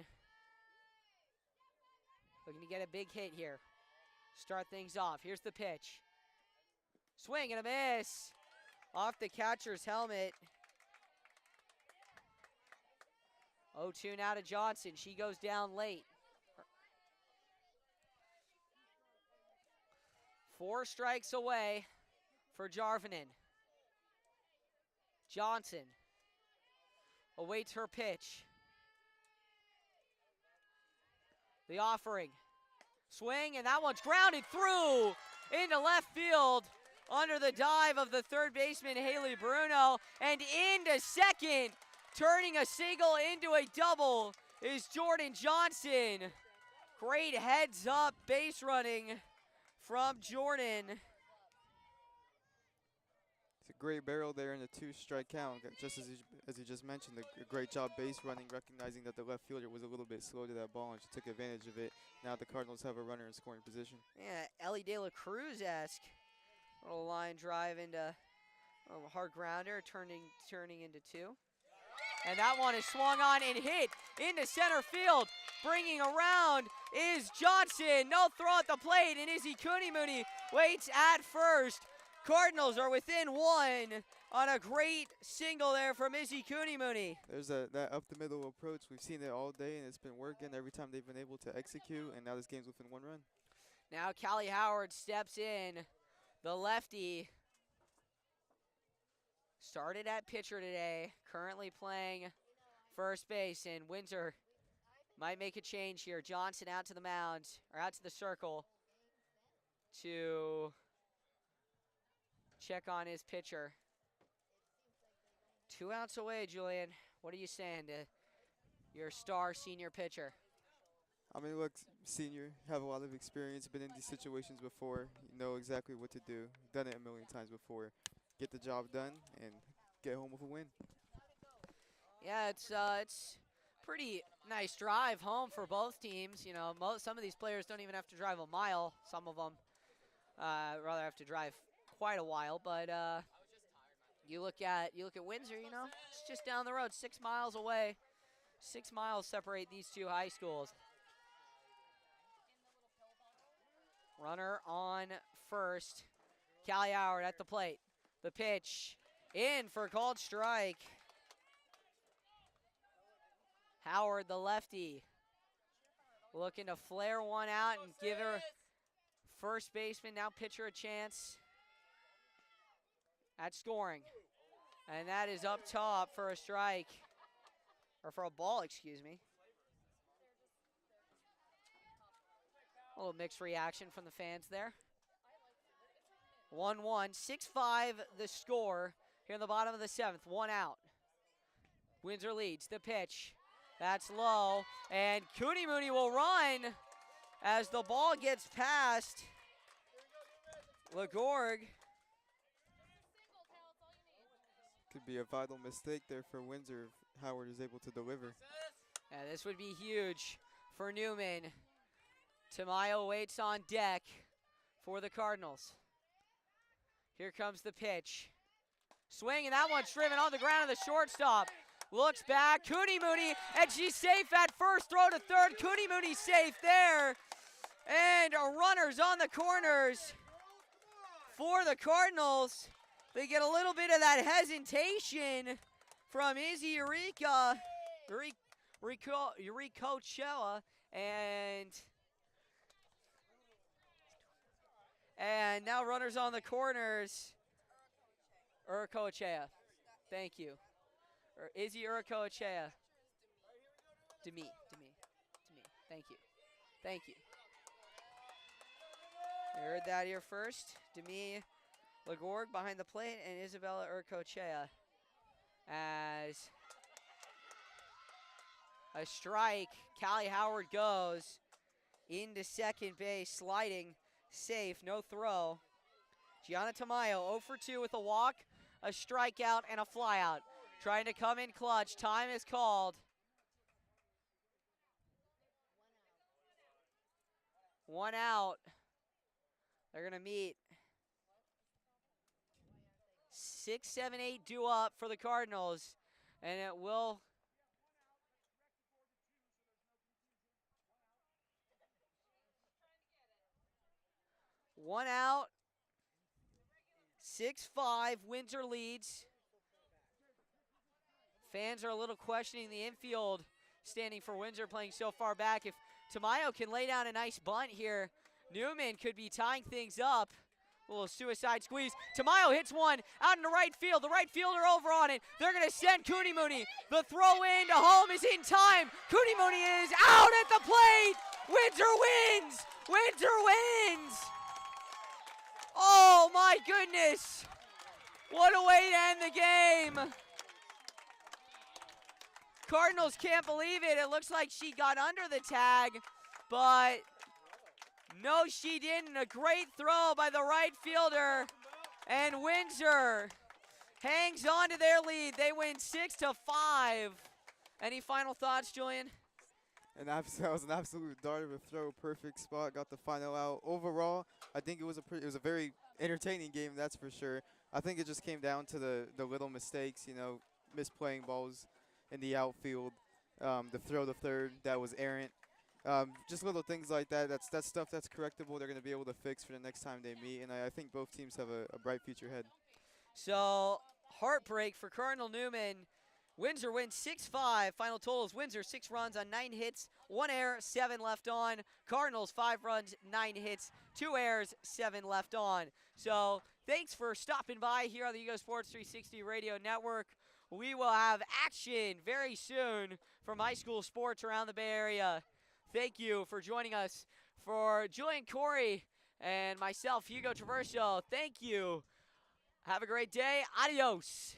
looking to get a big hit here. Start things off. Here's the pitch. Swing and a miss. Off the catcher's helmet. 0-2 now to Johnson. She goes down late. 4 strikes away for Jarvinen. Johnson awaits her pitch. The offering. Swing, and that one's grounded through into left field under the dive of the third baseman, Haley Bruno. And into second, turning a single into a double, is Jordan Johnson. Great heads-up base running from Jordan. It's a great barrel there in a 2-strike count. Just as you just mentioned, a great job base running, recognizing that the left fielder was a little bit slow to that ball, and she took advantage of it. Now the Cardinals have a runner in scoring position. Yeah, Ellie De La Cruz-esque. Little line drive into a hard grounder, turning into two. And that one is swung on and hit into center field. Bringing around is Johnson. No throw at the plate, and Izzy Cooney-Mooney waits at first. Cardinals are within one on a great single there from Izzy Cooney-Mooney. There's that up-the-middle approach. We've seen it all day, and it's been working every time they've been able to execute, and now this game's within 1 run. Now Callie Howard steps in, the lefty. Started at pitcher today, currently playing first base, and Windsor might make a change here. Johnson out to the mound, or out to the circle to check on his pitcher. 2 outs away, Julian. What are you saying to your star senior pitcher? I mean, look, senior, have a lot of experience, been in these situations before. You know exactly what to do. Done it a million times before. Get the job done and get home with a win. Yeah, it's pretty nice drive home for both teams. You know, some of these players don't even have to drive a mile. Some of them rather have to drive quite a while, but you look at Windsor, you know, it's just down the road, 6 miles away. 6 miles separate these two high schools. Runner on first. Callie Howard at the plate. The pitch in for a called strike. Howard, the lefty, looking to flare one out and give her first baseman, now pitcher, a chance at scoring. And that is up top for a strike, or for a ball, excuse me. A little mixed reaction from the fans there. 1-1, 6-5 the score here in the bottom of the 7th, 1 out. Windsor leads, the pitch. That's low, and Cooney-Mooney will run as the ball gets past LaGorg. Could be a vital mistake there for Windsor if Howard is able to deliver. Yeah, this would be huge for Newman. Tamayo waits on deck for the Cardinals. Here comes the pitch. Swing, and that one's driven on the ground of the shortstop. Looks back, Cooney-Mooney, and she's safe at first. Throw to third, Cooney-Mooney safe there. And runners on the corners for the Cardinals. They get a little bit of that hesitation from Izzy Eureka Choa, and now runners on the corners. Urcochea, thank you. Or Izzy Urcochea. To me. Thank you. You heard that here first. Demi LaGorg behind the plate, and Isabella Urcochea as a strike. Callie Howard goes into second base, sliding, safe, no throw. Gianna Tamayo 0 for 2 with a walk, a strikeout, and a flyout. Trying to come in clutch. Time is called. 1 out. They're going to meet. 6, 7, 8 due up for the Cardinals. And it will. One out. 6-5. Windsor leads. Fans are a little questioning the infield standing for Windsor playing so far back. If Tamayo can lay down a nice bunt here, Newman could be tying things up. A little suicide squeeze. Tamayo hits one out into right field. The right fielder over on it. They're going to send Cooney-Mooney. The throw in to home is in time. Cooney-Mooney is out at the plate. Windsor wins Windsor wins! Oh my goodness! What a way to end the game! Cardinals can't believe it. It looks like she got under the tag, but no, she didn't. A great throw by the right fielder, and Windsor hangs on to their lead. They win 6-5. Any final thoughts, Julian? And that was an absolute dart of a throw, perfect spot, got the final out. Overall, I think it was a very entertaining game, that's for sure. I think it just came down to the little mistakes, you know, misplaying balls in the outfield, the throw to third that was errant. Just little things like that. That's stuff that's correctable. They're going to be able to fix for the next time they meet, and I think both teams have a bright future ahead. So, heartbreak for Cardinal Newman. Windsor wins 6-5. Final total is Windsor 6 runs on 9 hits, 1 error, 7 left on. Cardinals 5 runs, 9 hits, 2 errors, 7 left on. So thanks for stopping by here on the Hugo Sports 360 Radio Network. We will have action very soon from high school sports around the Bay Area. Thank you for joining us. For Julian Corey and myself, Hugo Traverso, thank you. Have a great day. Adios.